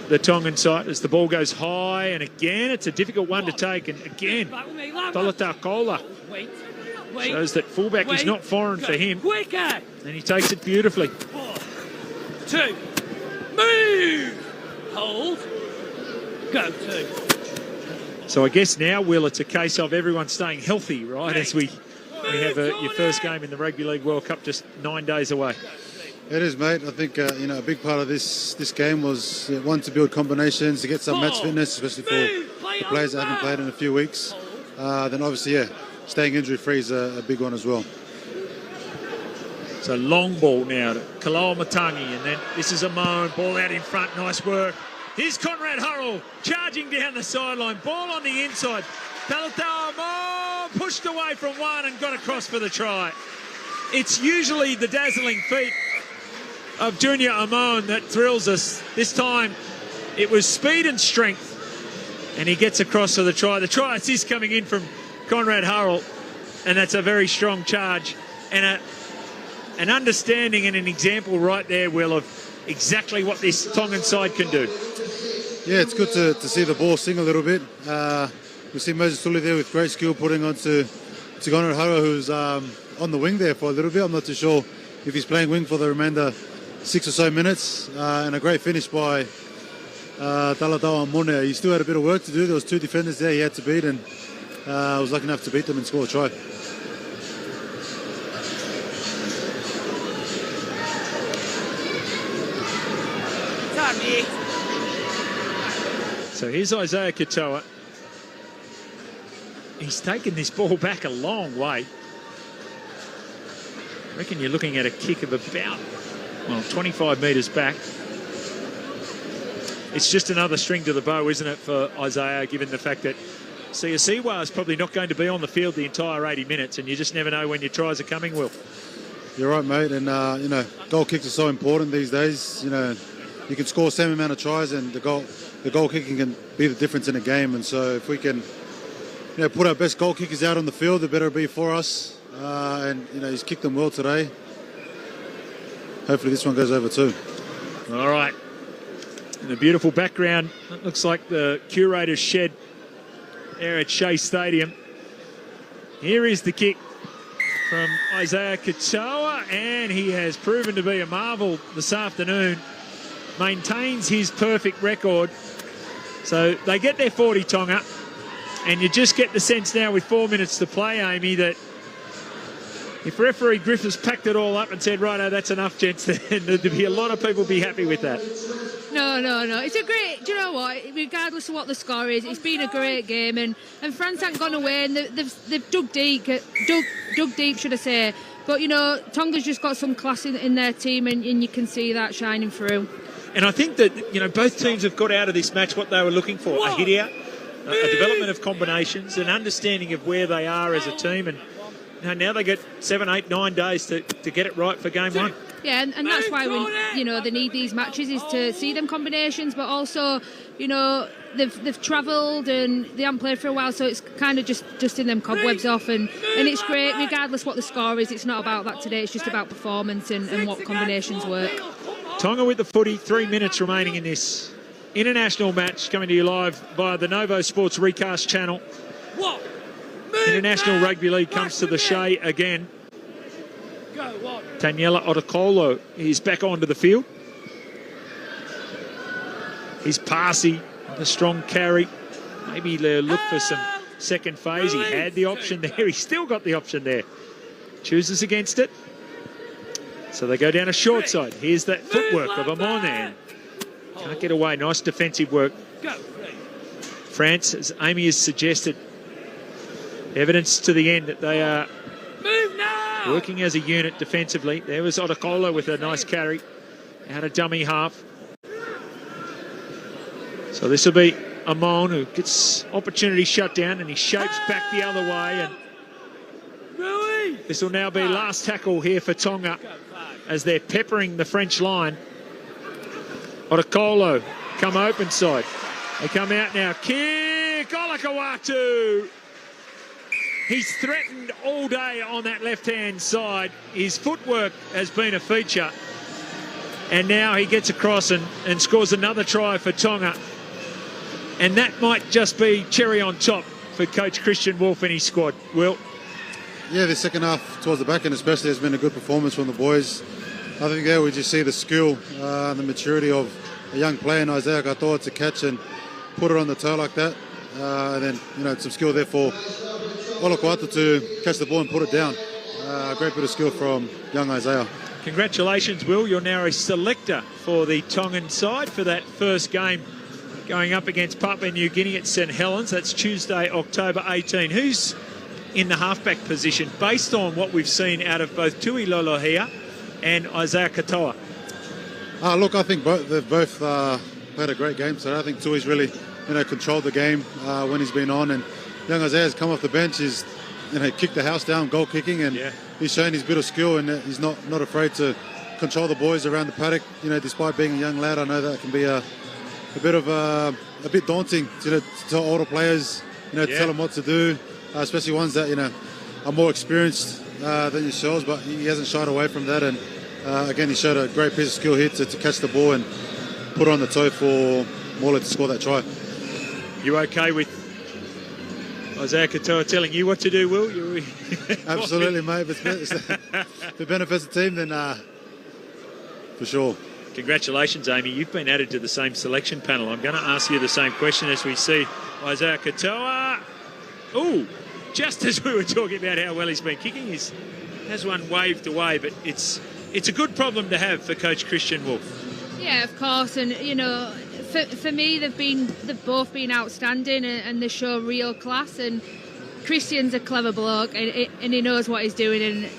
the Tongan side as the ball goes high, and again it's a difficult one to take, and again Tolatakola shows that fullback is not foreign for him, and he takes it beautifully. 2, move, hold, go 2. So I guess now, Will, it's a case of everyone staying healthy, right, as we have your first game in the Rugby League World Cup just 9 days away. It is, mate. I think a big part of this game was one, to build combinations, to get some match fitness, especially for the players that haven't played in a few weeks. Then obviously, staying injury free is a big one as well. So long ball now to Kalao-Matangi, and then this is Amon, ball out in front, nice work. Here's Conrad Hurrell charging down the sideline, ball on the inside. Talatau pushed away from one and got across for the try. It's usually the dazzling feat of Junior Amon that thrills us. This time it was speed and strength, and he gets across for the try. The try assist coming in from Conrad Hurrell, and that's a very strong charge and an understanding and an example right there, Will, of exactly what this Tongan side can do. Yeah, it's good to see the ball sing a little bit. we see Moses Tuli there with great skill putting onto Tigana Hara, who's on the wing there for a little bit. I'm not too sure if he's playing wing for the remainder 6 or so minutes. And a great finish by Talatawa Mone. He still had a bit of work to do. There was 2 defenders there he had to beat, and was lucky enough to beat them and score a try. So here's Isaiah Katoa. He's taken this ball back a long way. I reckon you're looking at a kick of about, well, 25 metres back. It's just another string to the bow, isn't it, for Isaiah, given the fact that Siwa is probably not going to be on the field the entire 80 minutes, and you just never know when your tries are coming, Will. You're right, mate, and you know, goal kicks are so important these days. You know, you can score the same amount of tries, and the goal kicking can be the difference in a game. And so, if we can, you know, put our best goal kickers out on the field, the better it'll be for us. And you know, he's kicked them well today. Hopefully, this one goes over too. All right. In the beautiful background, it looks like the curator's shed there at Shea Stadium. Here is the kick from Isaiah Katoa, and he has proven to be a marvel this afternoon. Maintains his perfect record. So they get their 40, Tonga, and you just get the sense now with 4 minutes to play, Amy, that if referee Griffiths packed it all up and said, righto, that's enough, gents, then there'd be a lot of people be happy with that. No. It's a great, do you know what? Regardless of what the score is, it's been a great game, and France haven't gone away, and they've dug deep, should I say. But, you know, Tonga's just got some class in their team, and you can see that shining through. And I think that, you know, both teams have got out of this match what they were looking for. A hit out, a development of combinations, an understanding of where they are as a team, and you know, now they get 7, 8, 9 days to get it right for game one. Yeah, and that's why they need these matches, is to see them combinations, but also, you know, they've travelled and they haven't played for a while, so it's kind of just dusting them cobwebs off, and it's great regardless what the score is. It's not about that today, it's just about performance and what combinations work. Tonga with the footy, 3 minutes remaining in this international match, coming to you live via the Novo Sports Recast channel. International Rugby League comes to the Shea again. Taniela Otakolo is back onto the field. He's Parsi, the strong carry. Maybe they'll look for some second phase. He had the option there. He's still got the option there. Chooses against it. So they go down a short side. Here's that footwork of Amon. Can't get away. Nice defensive work. France, as Amy has suggested, evidence to the end that they are working as a unit defensively. There was Otakolo with a nice carry out of dummy half. So this will be Amon, who gets opportunity shut down, and he shapes back the other way. And this will now be last tackle here for Tonga as they're peppering the French line. Otakolo come open side. They come out now. Kick! Olakawatu! He's threatened all day on that left-hand side. His footwork has been a feature. And now he gets across and scores another try for Tonga. And that might just be cherry on top for Coach Christian Wolf and his squad. Will? Yeah, the second half towards the back end especially has been a good performance from the boys. I think there we just see the skill and the maturity of a young player in Isaiah Katoa to catch and put it on the toe like that. And then, you know, some skill there for Olakwatu to catch the ball and put it down. A great bit of skill from young Isaiah. Congratulations, Will. You're now a selector for the Tongan side for that first game going up against Papua New Guinea at St Helens. That's Tuesday, October 18. Who's in the halfback position based on what we've seen out of both Tui Lolohea and Isaiah Katoa? Look, I think they've both played a great game today. I think Tui's really, you know, controlled the game when he's been on, and young Isaiah's come off the bench. He's, you know, kicked the house down, goal kicking, and he's shown his bit of skill, and he's not afraid to control the boys around the paddock. You know, despite being a young lad, I know that can be a bit daunting, you know, to tell older players, you know, to tell them what to do, especially ones that, you know, are more experienced than yourselves. But he hasn't shied away from that, and again, he showed a great piece of skill here to catch the ball and put it on the toe for Morley to score that try. You okay with Isaiah Katoa telling you what to do, Will? Absolutely, mate. If it benefits the team, then for sure. Congratulations, Amy. You've been added to the same selection panel. I'm going to ask you the same question as we see Isaiah Katoa. Oh, just as we were talking about how well he's been kicking, he has one waved away, but it's a good problem to have for Coach Christian Wolf. Yeah, of course, and you know, for me, they've both been outstanding, and they show real class. And Christian's a clever bloke, and he knows what he's doing,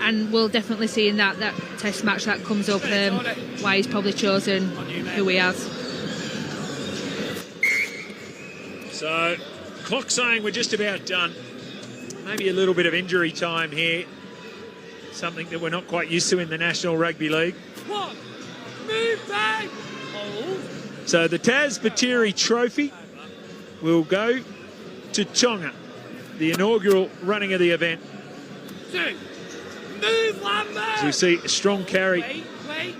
and we'll definitely see in that test match that comes up why he's probably chosen who he has. So, clock saying we're just about done. Maybe a little bit of injury time here. Something that we're not quite used to in the National Rugby League. One, move back, hold. So the Tas Batiri Trophy will go to Tonga, the inaugural running of the event. 2, move Lambert. As we see a strong carry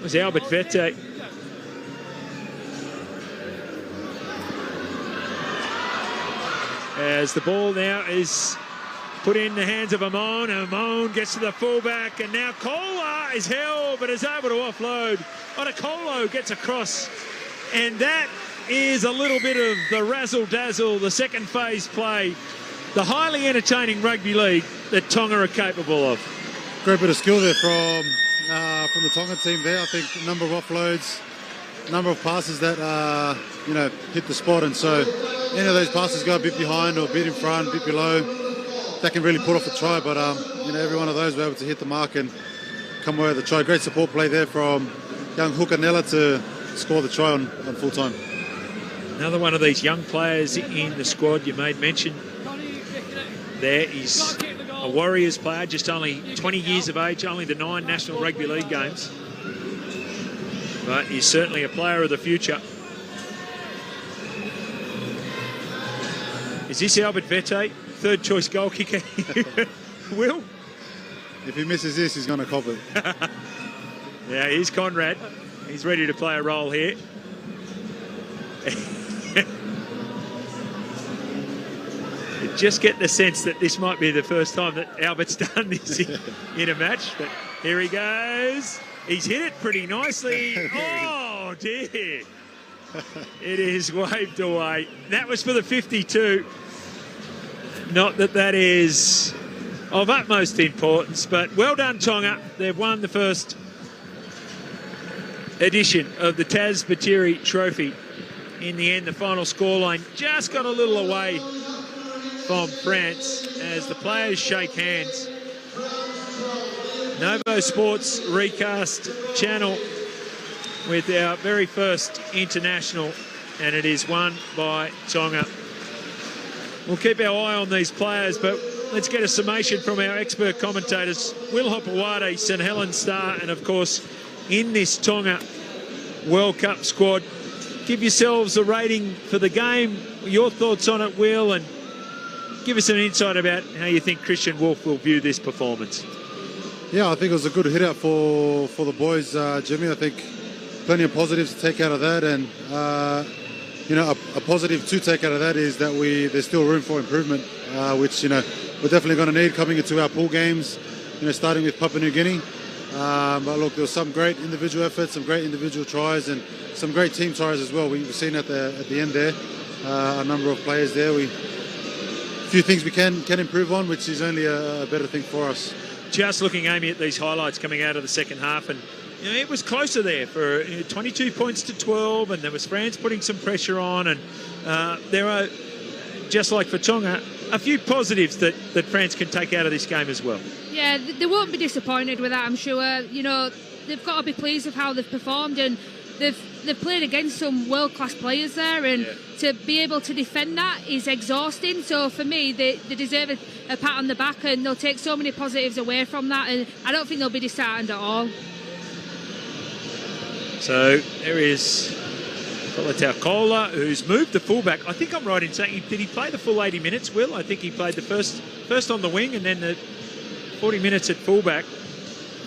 was Albert Vete. As the ball now is put in the hands of Amon. Amon gets to the fullback, and now Kola is held but is able to offload. Otakolo gets across, and that is a little bit of the razzle-dazzle, the second phase play, the highly entertaining rugby league that Tonga are capable of. Great bit of skill there from the Tonga team there. I think a number of offloads, number of passes that hit the spot, and so any of those passes go a bit behind or a bit in front, a bit below, that can really put off a try. But every one of those were able to hit the mark and come away with the try. Great support play there from young Hukanela to score the try on full time. Another one of these young players in the squad you made mention. There is a Warriors player, just only 20 years of age, only the 9 National Rugby League games. But he's certainly a player of the future. Is this Albert Vete, third choice goal kicker? Will? If he misses this, he's going to cop it. Yeah, here's Conrad. He's ready to play a role here. You just get the sense that this might be the first time that Albert's done this in a match. But here he goes. He's hit it pretty nicely. Oh, dear. It is waved away. That was for the 52. Not that is of utmost importance, but well done, Tonga. They've won the first edition of the Tas Batiri Trophy. In the end, the final scoreline just got a little away from France as the players shake hands. Novo Sports recast channel with our very first international, and it is won by Tonga. We'll keep our eye on these players, but let's get a summation from our expert commentators, Will Hopewade, St Helens star, and of course in this Tonga World Cup squad. Give yourselves a rating for the game, your thoughts on it, Will, and give us an insight about how you think Christian Wolf will view this performance. Yeah, I think it was a good hit out for the boys, Jimmy. I think plenty of positives to take out of that, and a positive to take out of that is that there's still room for improvement, which we're definitely going to need coming into our pool games. Starting with Papua New Guinea. But look, there was some great individual efforts, some great individual tries, and some great team tries as well. We've seen at the end there a number of players there. A few things we can improve on, which is only a better thing for us. Just looking, Amy, at these highlights coming out of the second half, and it was closer there for 22 points to 12, and there was France putting some pressure on, and there are, just like for Tonga, a few positives that France can take out of this game as well. Yeah, they won't be disappointed with that, I'm sure. They've got to be pleased with how they've performed, and they've played against some world-class players there, and to be able to defend that is exhausting. So for me, they deserve a pat on the back, and they'll take so many positives away from that, and I don't think they'll be disheartened at all. So there is Kola, who's moved the fullback. I think I'm right in saying, did he play the full 80 minutes, Will? I think he played the first on the wing and then the 40 minutes at fullback.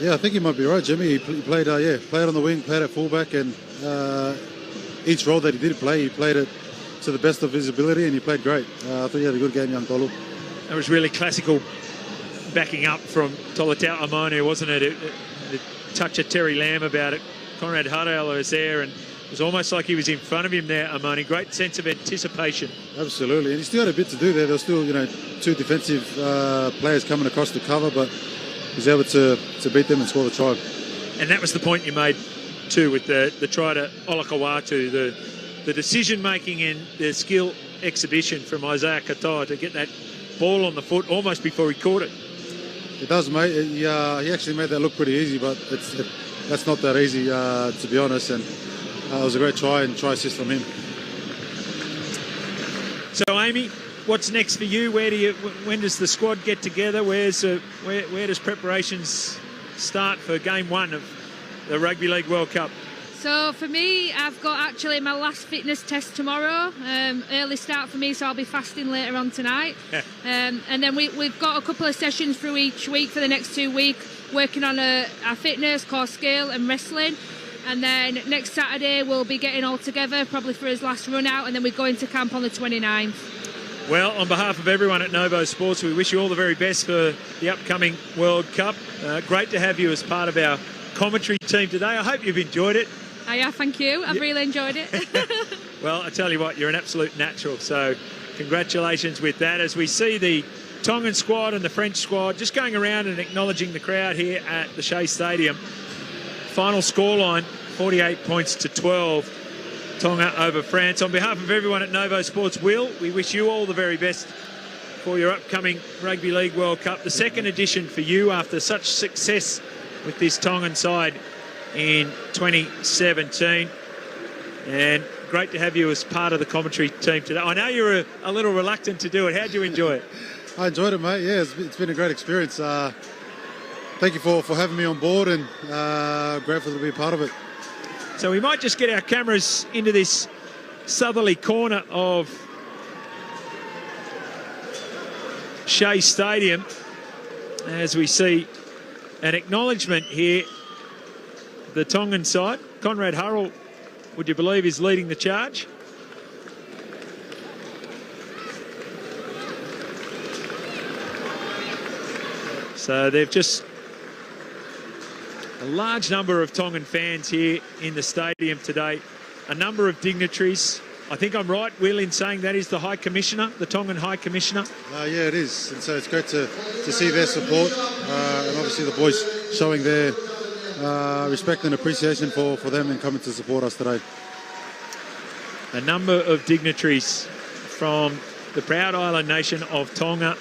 Yeah, I think you might be right, Jimmy. He played on the wing, played at fullback, and each role that he did play, he played it to the best of his ability, and he played great. I thought he had a good game, young Tolu. That was really classical backing up from Tolatau Amonu, wasn't it? A touch of Terry Lamb about it. Conrad Hudell was there, and it was almost like he was in front of him there, Amoni. Great sense of anticipation. Absolutely, and he still had a bit to do there. There was still, two defensive players coming across the cover, but he was able to beat them and score the try. And that was the point you made too with the try to Olakawatu, the decision-making and the skill exhibition from Isaiah Katoa to get that ball on the foot almost before he caught it. It does, mate. He actually made that look pretty easy, but that's not that easy, to be honest. And it was a great try and try assist from him. So, Amy, what's next for you? When does the squad get together? Where does preparations start for Game 1 of the Rugby League World Cup? So for me, I've got actually my last fitness test tomorrow. Early start for me, so I'll be fasting later on tonight. And then we've got a couple of sessions through each week for the next 2 weeks, working on our fitness, core skill and wrestling. And then next Saturday we'll be getting all together, probably for his last run out, and then we go into camp on the 29th. Well, on behalf of everyone at Novo Sports, we wish you all the very best for the upcoming World Cup. Great to have you as part of our commentary team today. I hope you've enjoyed it. Yeah, thank you. I've really enjoyed it. Well, I tell you what, you're an absolute natural. So congratulations with that. As we see the Tongan squad and the French squad just going around and acknowledging the crowd here at the Shea Stadium. Final scoreline, 48 points to 12. Tonga over France. On behalf of everyone at Novo Sports, Will, we wish you all the very best for your upcoming Rugby League World Cup. The second edition for you after such success with this Tongan side in 2017. And great to have you as part of the commentary team today. I know you're a little reluctant to do it. How'd you enjoy it? I enjoyed it, mate. Yeah, it's been a great experience. Thank you for having me on board, and grateful to be a part of it. So we might just get our cameras into this southerly corner of Shea Stadium as we see an acknowledgement here. The Tongan side, Conrad Hurrell, would you believe, is leading the charge. So they've just a large number of Tongan fans here in the stadium today. A number of dignitaries. I think I'm right, Will, in saying that is the High Commissioner, the Tongan High Commissioner. Yeah, it is. And so it's great to see their support, and obviously the boys showing their respect and appreciation for them and coming to support us today. A number of dignitaries from the proud island nation of Tonga.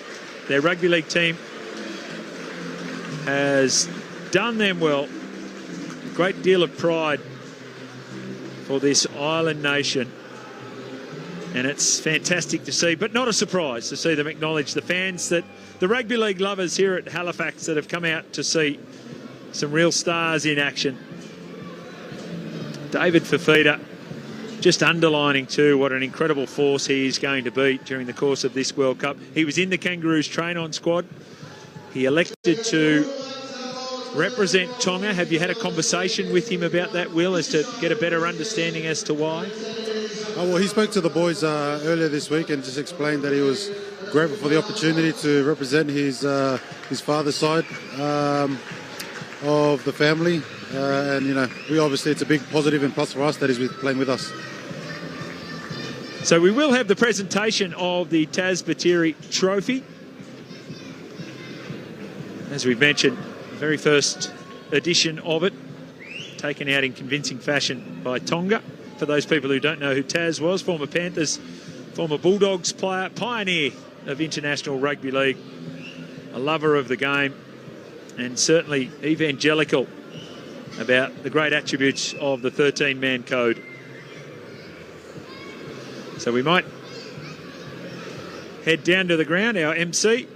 Their rugby league team has done them well. A great deal of pride for this island nation. And it's fantastic to see, but not a surprise to see them acknowledge the fans, that the rugby league lovers here at Halifax that have come out to see some real stars in action. David Fafita just underlining too what an incredible force he is going to be during the course of this World Cup. He was in the Kangaroos train-on squad. He elected to represent Tonga. Have you had a conversation with him about that, Will, as to get a better understanding as to why? Well, he spoke to the boys earlier this week and just explained that he was grateful for the opportunity to represent his father's side of the family, and we obviously, it's a big positive and plus for us that he's playing with us. So we will have the presentation of the Taz Batiri Trophy. As we've mentioned, the very first edition of it, taken out in convincing fashion by Tonga. For those people who don't know who Taz was, former Panthers, former Bulldogs player, pioneer of international rugby league, a lover of the game, and certainly evangelical about the great attributes of the 13-man code. So we might head down to the ground, our MC.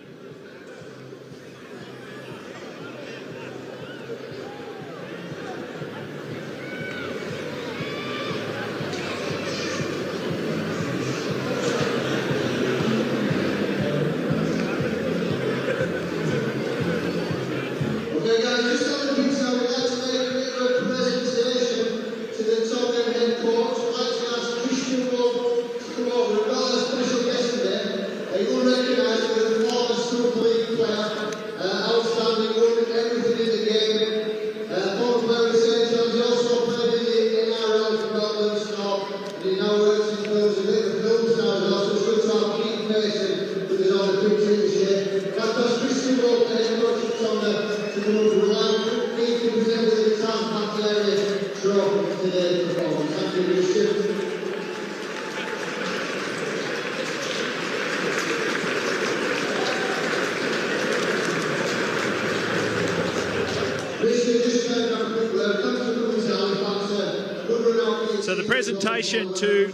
So the presentation to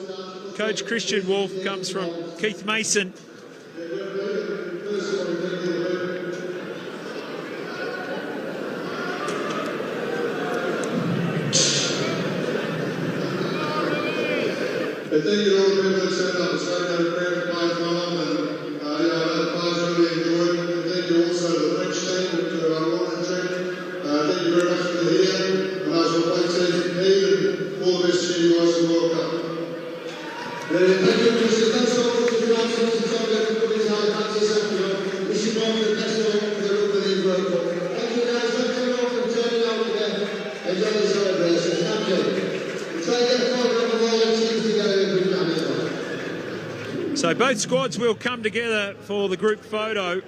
Coach Christian Wolf comes from Keith Mason. I think all the people that set up, starting out prayer for Pies Mom, and I know Pies really enjoyed it. And thank you also to the French team, to our London team. Thank you very much for the here. And as well, like says, and all the best to you guys in the World Cup. Thank you, Mr. Thanks for all the announcements and some of everybody's hard practice after this is one of the best of the World Cup. Thank you guys, thank you all for turning out again. Enjoy the celebration. Thank you. Try to get a photo of all the teams together. So both squads will come together for the group photo.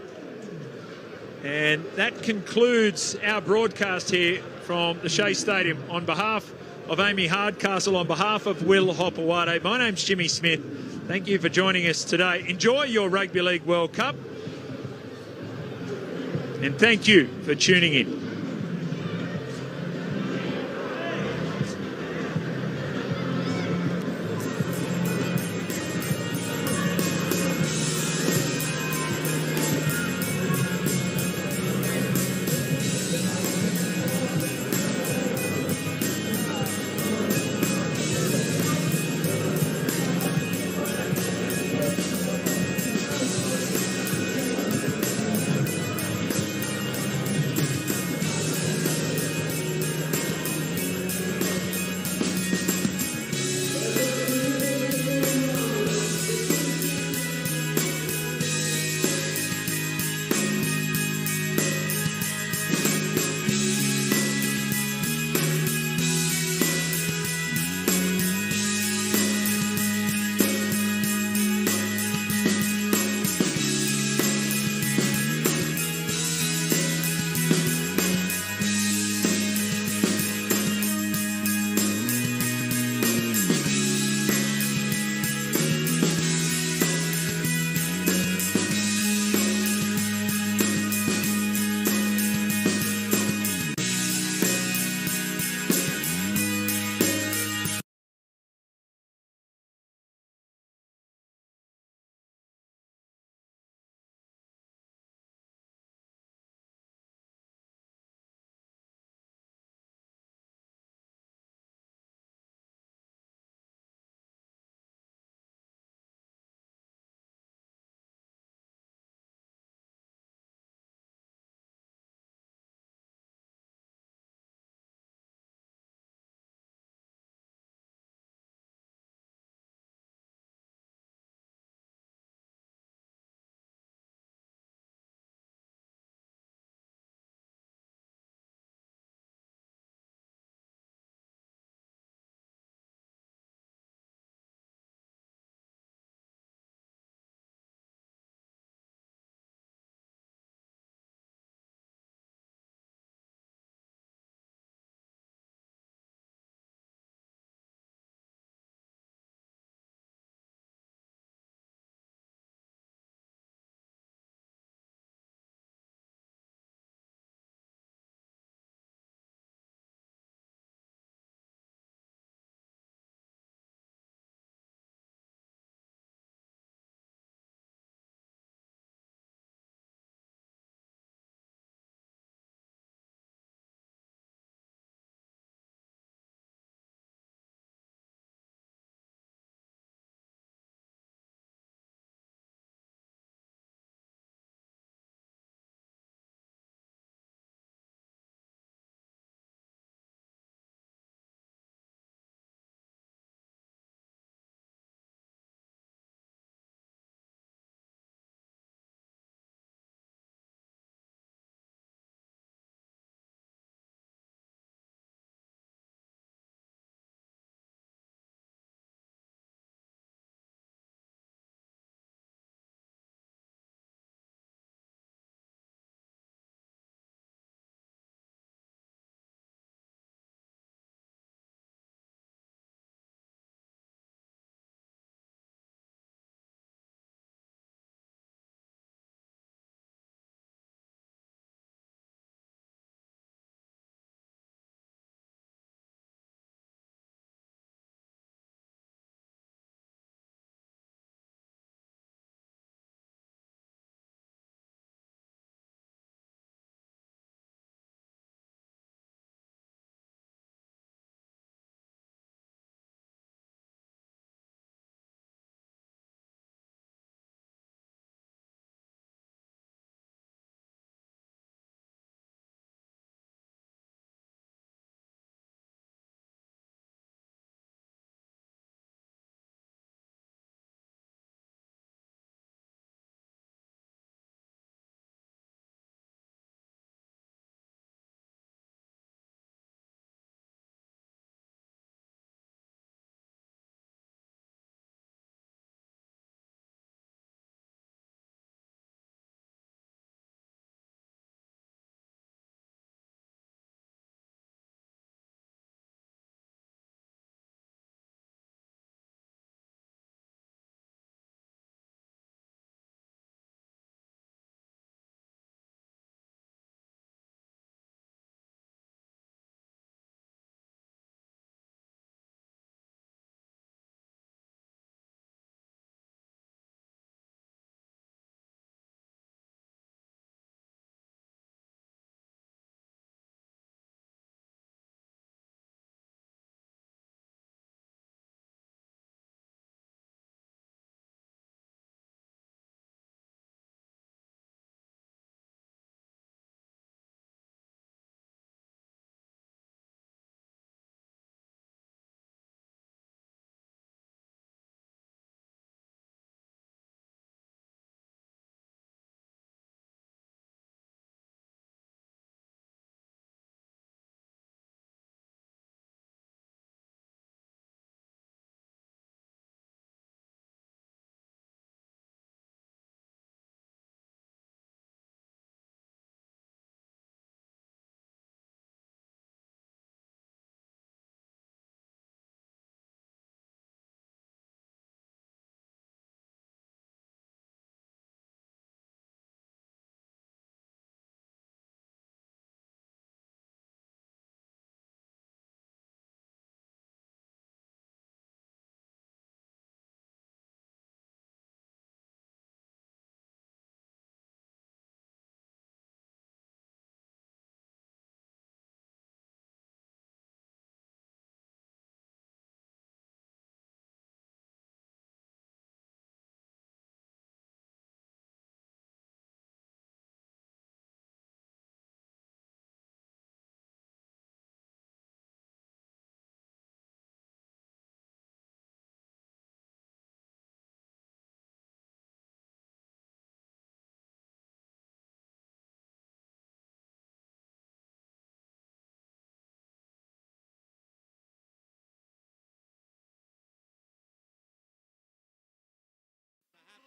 And that concludes our broadcast here from the Shea Stadium. On behalf of Amy Hardcastle, on behalf of Will Hopewade, my name's Jimmy Smith. Thank you for joining us today. Enjoy your Rugby League World Cup. And thank you for tuning in.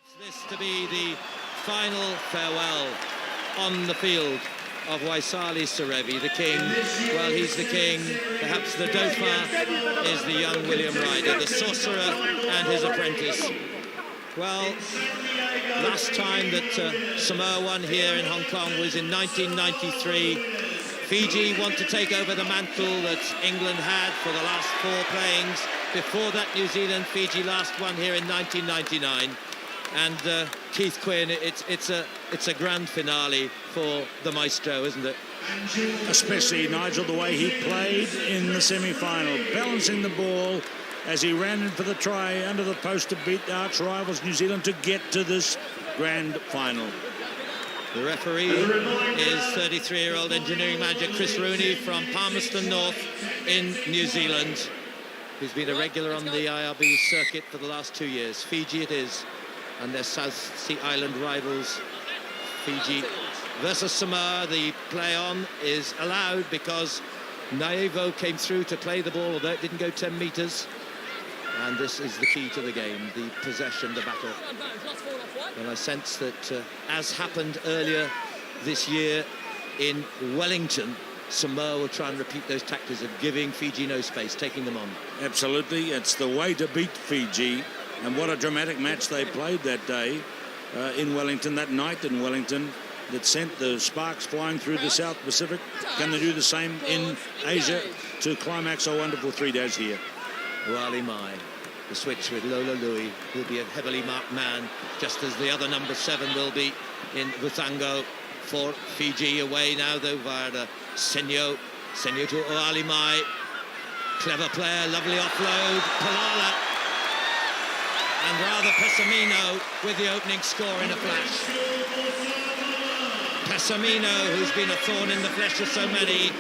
This to be the final farewell on the field of Waisali Serevi, the king. Well, he's the king. Perhaps the Dauphin is the young William Ryder, the sorcerer and his apprentice. Well, last time that Samoa won here in Hong Kong was in 1993. Fiji want to take over the mantle that England had for the last 4 playings. Before that, New Zealand, Fiji last won here in 1999. And Keith Quinn, it's a grand finale for the maestro, isn't it? Especially, Nigel, the way he played in the semi-final, balancing the ball as he ran in for the try under the post to beat the arch rivals New Zealand to get to this grand final. The referee is 33-year-old engineering manager Chris Rooney from Palmerston North in New Zealand, who's been a regular on the IRB circuit for the last 2 years. Fiji it is, and their South Sea Island rivals, Fiji versus Samoa. The play on is allowed because Naivo came through to play the ball, although it didn't go 10 metres. And this is the key to the game, the possession, the battle. And I sense that, as happened earlier this year in Wellington, Samoa will try and repeat those tactics of giving Fiji no space, taking them on. Absolutely, it's the way to beat Fiji. And what a dramatic match they played that day in Wellington, that night in Wellington, that sent the sparks flying through the South Pacific. Can they do the same in Asia to climax a wonderful 3 days here? Uali Mai, the switch with Lola Lui, who'll be a heavily marked man, just as the other number 7 will be in Butango for Fiji. Away now, though, via the Senyo to Uali Mai. Clever player, lovely offload. Palala. And rather Pessamino with the opening score in a flash. Pessamino, who's been a thorn in the flesh of so many,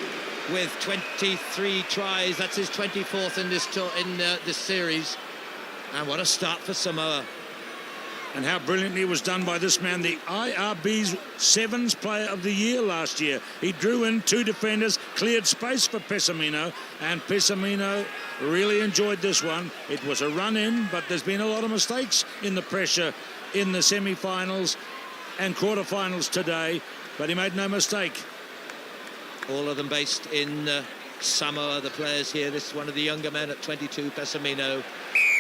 with 23 tries. That's his 24th in this series. And what a start for Samoa. And how brilliantly it was done by this man, the IRB's Sevens Player of the Year last year. He drew in 2 defenders, cleared space for Pessamino, and Pessamino really enjoyed this one. It was a run-in, but there's been a lot of mistakes in the pressure in the semi-finals and quarter-finals today, but he made no mistake. All of them based in Samoa, the players here. This is one of the younger men at 22, Pessamino,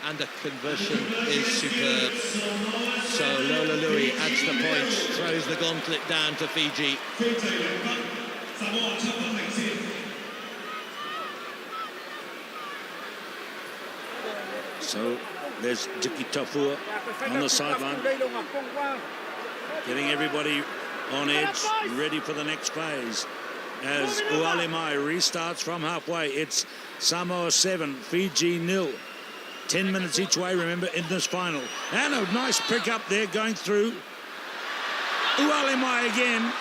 and the conversion is superb. So Lola Lui adds the points, throws the gauntlet down to Fiji. So there's Jiki Tafua on the sideline, getting everybody on edge, ready for the next phase. As Uali Mai restarts from halfway, it's Samoa 7, Fiji 0. 10 minutes each way, remember, in this final. And a nice pick up there going through. Uali Mai again.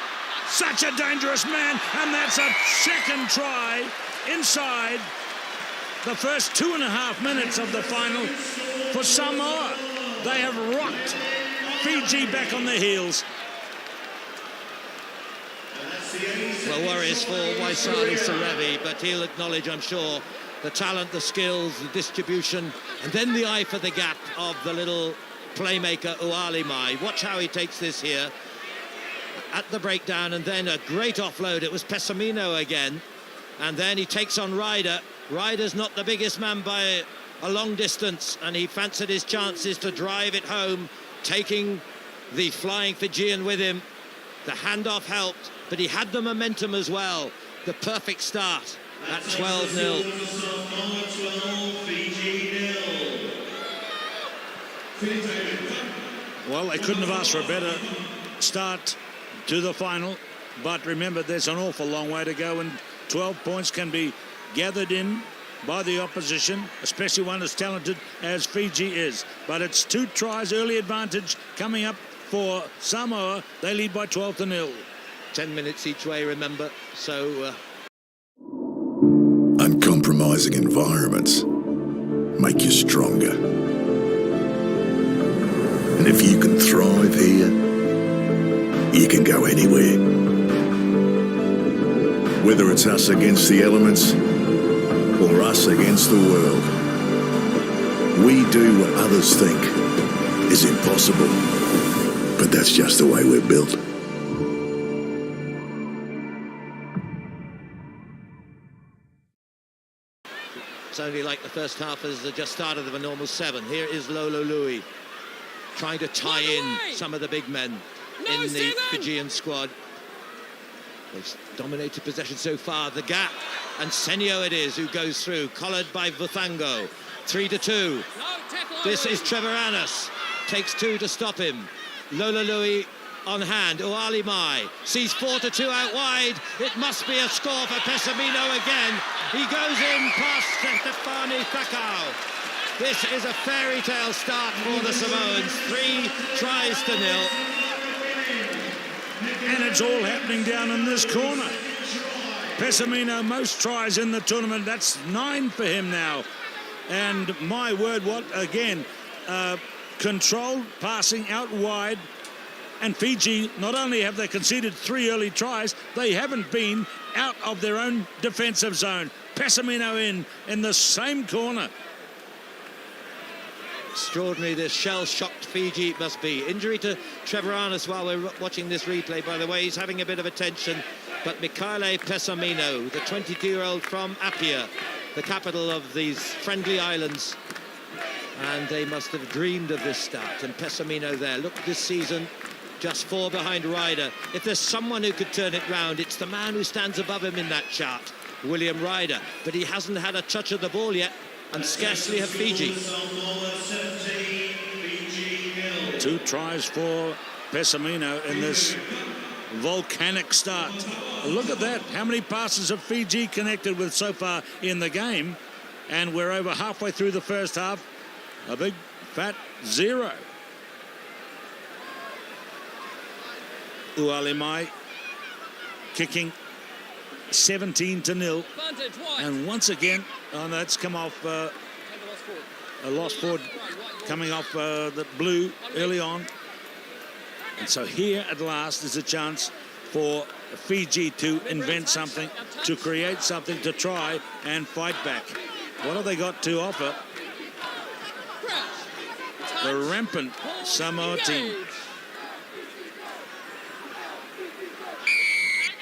Such a dangerous man. And that's a second try inside the first 2.5 minutes of the final for Samoa. They have rocked Fiji back on their heels. Well, worries for Waisali Serevi, but he'll acknowledge, I'm sure, the talent, the skills, the distribution, and then the eye for the gap of the little playmaker Uali Mai. Watch how he takes this here at the breakdown, and then a great offload. It was Pessamino again, and then he takes on Ryder. Ryder's not the biggest man by a long distance, and he fancied his chances to drive it home, taking the flying Fijian with him. The handoff helped, but he had the momentum as well. The perfect start at 12-0. Well, they couldn't have asked for a better start to the final, but remember, there's an awful long way to go, and 12 points can be gathered in by the opposition, especially one as talented as Fiji is. But it's 2 tries, early advantage coming up for Samoa. They lead by 12-0. 10 minutes each way, remember, so... Uncompromising environments make you stronger. And if you can thrive here, you can go anywhere. Whether it's us against the elements or us against the world, we do what others think is impossible. But that's just the way we're built. It's only like the first half has just started of a normal 7. Here is Lolo Louis trying to tie in some of the big men in the Fijian squad. They've dominated possession so far. The gap, and Senio it is who goes through, collared by Vuthango. 3-2. This is Trevoranis. Takes 2 to stop him. Lola Louis on hand. Uali Mai sees 4-2 out wide. It must be a score for Pessamino again. He goes in past Stefani Fakao. This is a fairy tale start for the Samoans. 3-0. And it's all happening down in this corner. Pessamino, most tries in the tournament. That's 9 for him now. And my word, what again? Controlled passing out wide. And Fiji, not only have they conceded 3 early tries, they haven't been out of their own defensive zone. Pessamino in the same corner. Extraordinary, this shell-shocked Fiji must be. Injury to Trevoranis while we're watching this replay, by the way. He's having a bit of attention. But Michele Pessamino, the 22-year-old from Apia, the capital of these friendly islands. And they must have dreamed of this start. And Pessamino there. Look, this season, just 4 behind Ryder. If there's someone who could turn it round, it's the man who stands above him in that chart, William Ryder. But he hasn't had a touch of the ball yet, and scarcely have Fiji. 2 tries for Pessamino in this volcanic start. Look at that. How many passes have Fiji connected with so far in the game? And we're over halfway through the first half. A big fat 0. Uali Mai kicking 17-0. And once again, that's come off a lost forward coming off the blue early on. And so here at last is a chance for Fiji to invent something, to create something, to try and fight back. What have they got to offer? The rampant Samoa team.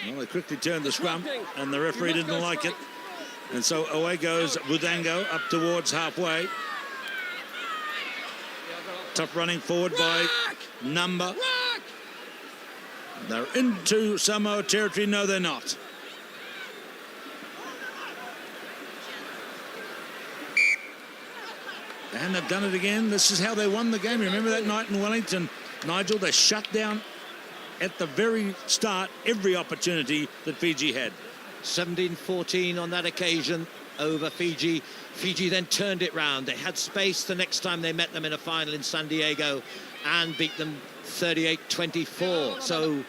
Well, they quickly turned the scrum, and the referee didn't like it. And so away goes Budango up towards halfway. Tough running forward by Number. They're into Samoa territory. No, they're not. And they've done it again. This is how they won the game. Remember that night in Wellington, Nigel? They shut down at the very start every opportunity that Fiji had. 17-14 on that occasion over Fiji. Fiji then turned it round. They had space the next time they met them in a final in San Diego and beat them 38-24. So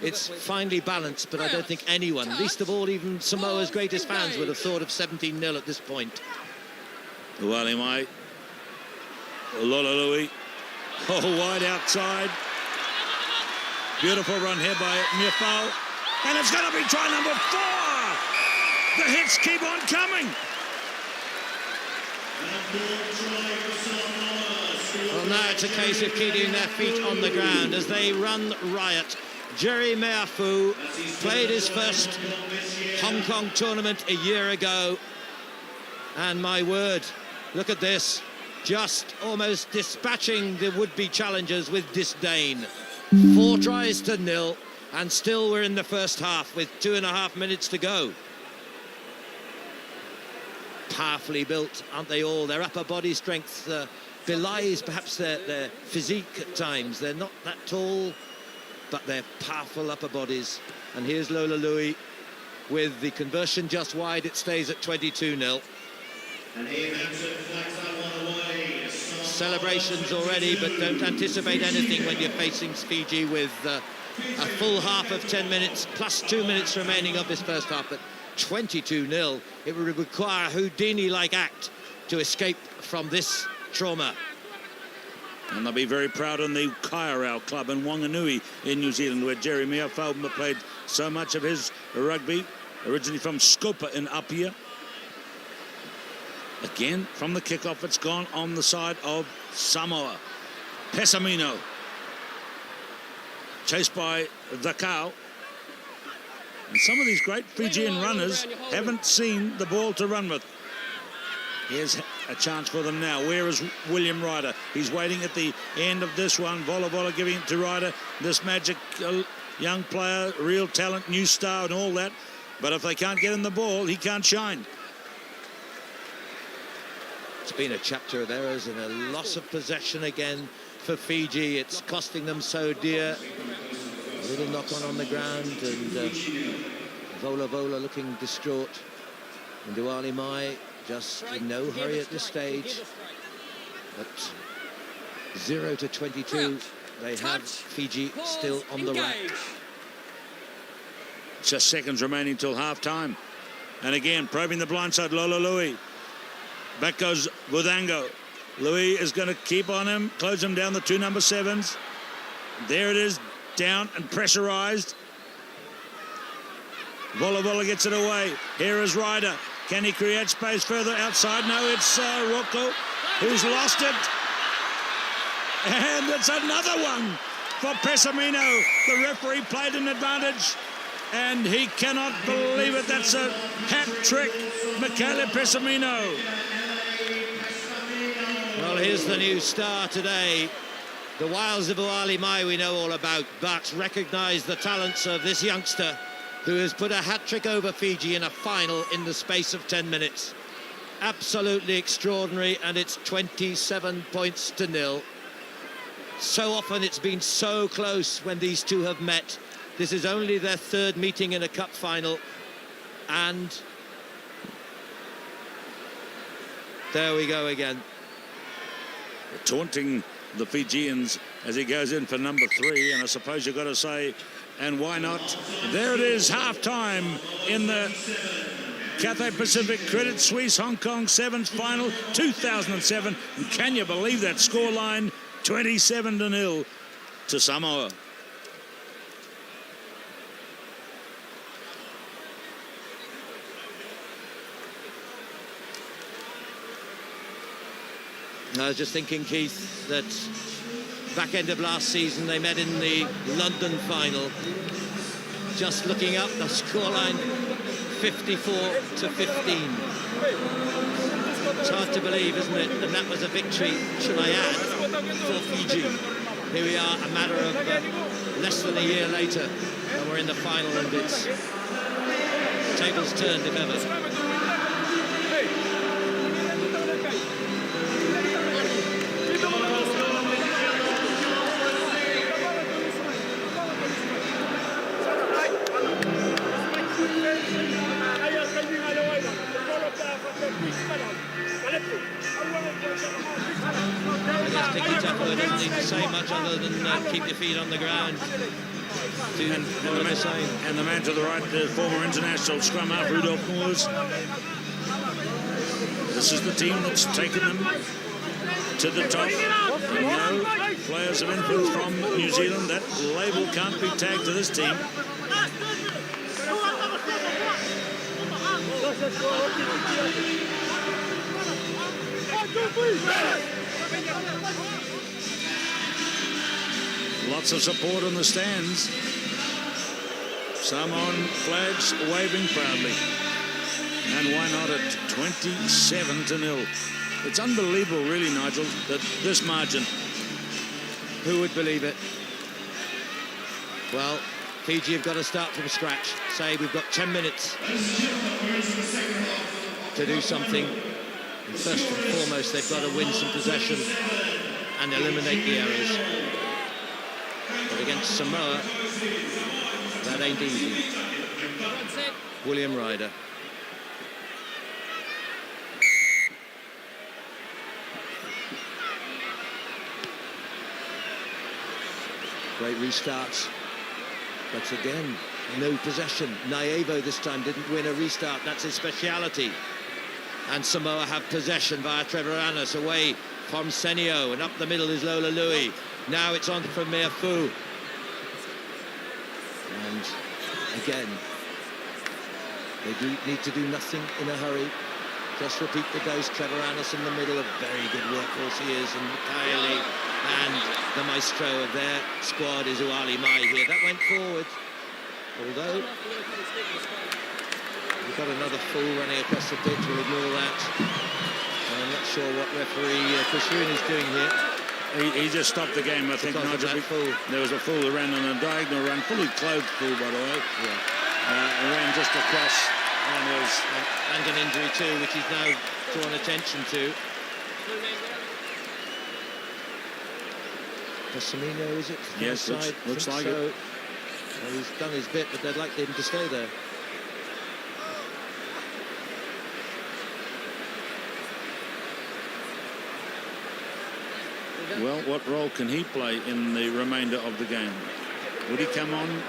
it's finely balanced, but I don't think anyone, least of all even Samoa's greatest fans, would have thought of 17-0 at this point. Uali Mai. Lola Louis. Oh, wide outside. Beautiful run here by Miafau. And it's going to be try number 4. The hits keep on coming. Well, now it's a case of keeping their feet on the ground as they run riot. Jerry Meafu played his first Hong Kong tournament a year ago. And my word, look at this. Just almost dispatching the would-be challengers with disdain. 4 tries to 0, and still we're in the first half with 2.5 minutes to go. Powerfully built, aren't they all? Their upper body strength belies perhaps their physique at times. They're not that tall, but they're powerful upper bodies. And here's Lola Louis with the conversion just wide. It stays at 22-0. Celebrations already, but don't anticipate anything when you're facing Fiji with a full half of 10 minutes plus 2 minutes remaining of this first half. But 22-0, it would require a Houdini-like act to escape from this trauma. And they'll be very proud in the Kairau club in Wanganui in New Zealand, where Jerry Meafu played so much of his rugby, originally from Scopa in Apia. Again, from the kickoff, it's gone on the side of Samoa. Pessamino. Chased by the cow. And some of these great Fijian runners haven't seen the ball to run with. Here's a chance for them now. Where is William Ryder? He's waiting at the end of this one. Vola Vola giving it to Ryder. This magic young player, real talent, new star and all that. But if they can't get in the ball, he can't shine. It's been a chapter of errors and a loss of possession again for Fiji. It's costing them so dear. A little knock on the ground, and Vola Vola looking distraught. And Duali Mai just in no hurry at this stage. But 0-22, they have Fiji still on the rack. Just seconds remaining till half-time. And again, probing the blind side, Lola Louis. Back goes Budango. Louis is going to keep on him, close him down, the two number 7s. There it is, down and pressurized. Vola Vola gets it away. Here is Ryder. Can he create space further outside? No, it's Rocco who's lost it. And it's another one for Pessamino. The referee played an advantage, and he cannot believe it. That's a hat trick, Michele Pessamino. Well, here's the new star today. The wiles of Uali Mai we know all about, but recognise the talents of this youngster who has put a hat-trick over Fiji in a final in the space of 10 minutes. Absolutely extraordinary, and it's 27 points to 0. So often it's been so close when these two have met. This is only their third meeting in a cup final, and there we go again. Taunting the Fijians as he goes in for number 3, and I suppose you've got to say, and why not? There it is, half-time in the Cathay Pacific Credit Suisse Hong Kong Sevens final 2007. And can you believe that scoreline? 27-0 to Samoa. I was just thinking, Keith, that back end of last season they met in the London final. Just looking up the scoreline, 54-15. It's hard to believe, isn't it? And that was a victory, should I add, for Fiji. Here we are, a matter of less than a year later, and we're in the final, and it's tables turned if ever. Doesn't need to say much other than keep your feet on the ground. And the man to the right, the former international scrum half, Rudolph Moores. This is the team that's taken them to the top. And no players of influence from New Zealand. That label can't be tagged to this team. Lots of support on the stands. Samoan flags waving proudly. And why not at 27-0? It's unbelievable, really, Nigel, that this margin. Who would believe it? Well, Fiji have got to start from scratch. Say we've got 10 minutes to do something. And first and foremost, they've got to win some possession and eliminate the errors. But against Samoa, that ain't easy. William Ryder. Great restarts. But again, no possession. Naevo this time didn't win a restart. That's his speciality. And Samoa have possession via Trevor Annis away from Senio. And up the middle is Lola Louis. Now it's on from Meafu. And again, they do need to do nothing in a hurry. Just repeat the dose. Trevor Annis in the middle, a very good workhorse he is, and Kylie, and the maestro of their squad is Uali Mai here. That went forward, although we've got another foul running across the pitch. We'll ignore that. I'm not sure what referee Chris Roon is doing here. He just stopped the game, I think, Nigel. There was a fool who ran on a diagonal run, fully clothed fool, by the way. Yeah. Ran just across and an injury too, which he's now drawn attention to. Pessamino, is it? Yes, looks like so. it. Well, he's done his bit, but they'd like him to stay there. Well, what role can he play in the remainder of the game? Would he come on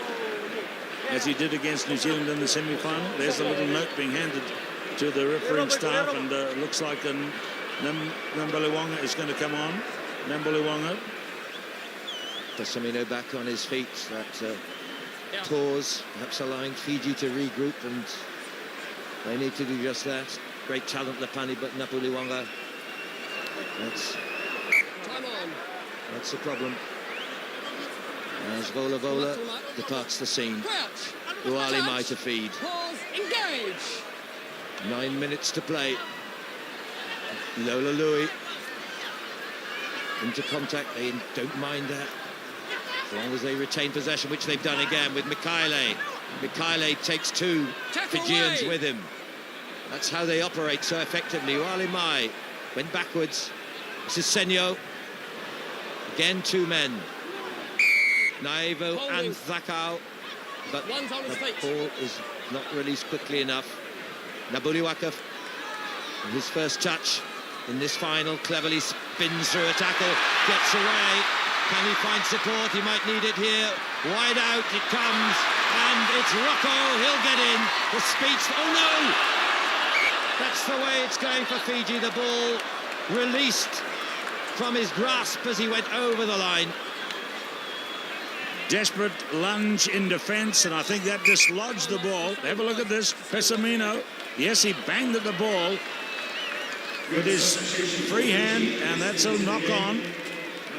as he did against New Zealand in the semi-final? There's a little note being handed to the refereeing staff, and looks like Nambuliwanga is going to come on. Nambuliwanga. Pessamino back on his feet. That pause, perhaps allowing Fiji to regroup, and they need to do just that. Great talent, Lapani, but Nambuliwanga. That's the problem. As Vola Vola departs the scene. Uali Mai to feed. Pause, engage. 9 minutes to play. Lola Lui into contact. They don't mind that, as long as they retain possession, which they've done again with Mikaele. Mikaele takes two Fijians with him. That's how they operate so effectively. Uali Mai went backwards. This is Senyo. Again, two men. Naivo and Thakau. But the ball is not released quickly enough. Nabuliwaka, his first touch in this final, cleverly spins through a tackle, gets away. Can he find support? He might need it here. Wide out it comes, and it's Rocco. He'll get in. The speech. Oh no! That's the way it's going for Fiji. The ball released from his grasp as he went over the line. Desperate lunge in defence, and I think that dislodged the ball. Have a look at this. Pessamino. Yes, he banged at the ball with his free hand, and that's a knock-on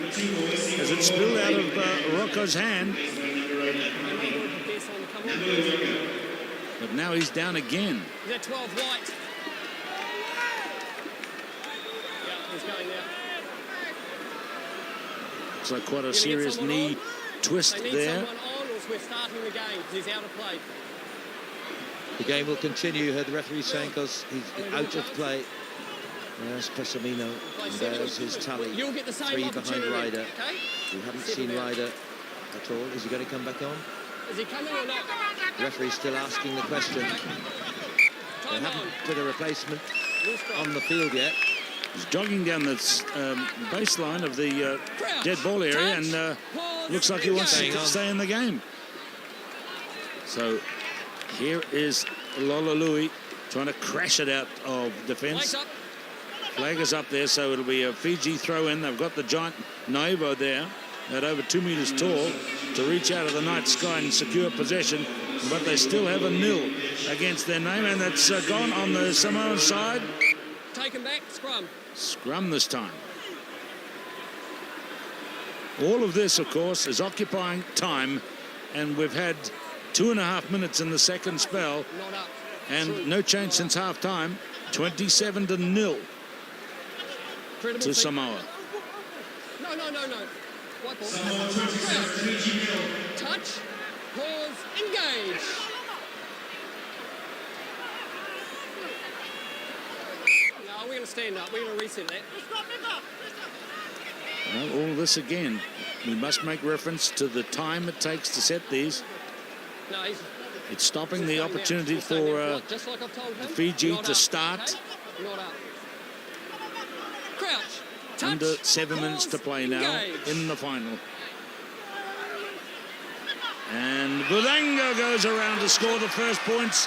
as it spilled out of Rocco's hand. But now he's down again. They're 12 white. Yeah, he's going now. Looks like quite a serious knee twist there. They need someone on, or we're starting the game because he's out of play. The game will continue, you heard the referee saying, because he's out of play. There's Pessamino, and there's his tally. You'll get the same 3 behind Ryder. Okay? We haven't seen Ryder at all. Is he going to come back on? Is he coming or not? The referee's still asking the question. They haven't put a replacement on the field yet. He's jogging down the baseline of the dead ball area, and looks like he wants to stay in the game. So here is Lola Lui trying to crash it out of defence. Flag is up there, so it'll be a Fiji throw in. They've got the giant Naivo there at over 2 metres tall to reach out of the night sky and secure possession, but they still have a 0 against their name, and that's gone on the Samoan side. Taken back, scrum. Scrum this time. All of this, of course, is occupying time, and we've had 2.5 minutes in the second spell, and no change since half-time. 27-0 to Samoa. No. White ball. Touch. Pause. Engage. No, we're going to stand up. We're going to reset that. Well, all this again. We must make reference to the time it takes to set these. No, it's stopping the opportunity for Fiji to start. Not up. Crouch. Touch. Under 7 minutes to play now in the final. And Bulanga goes around to score the first points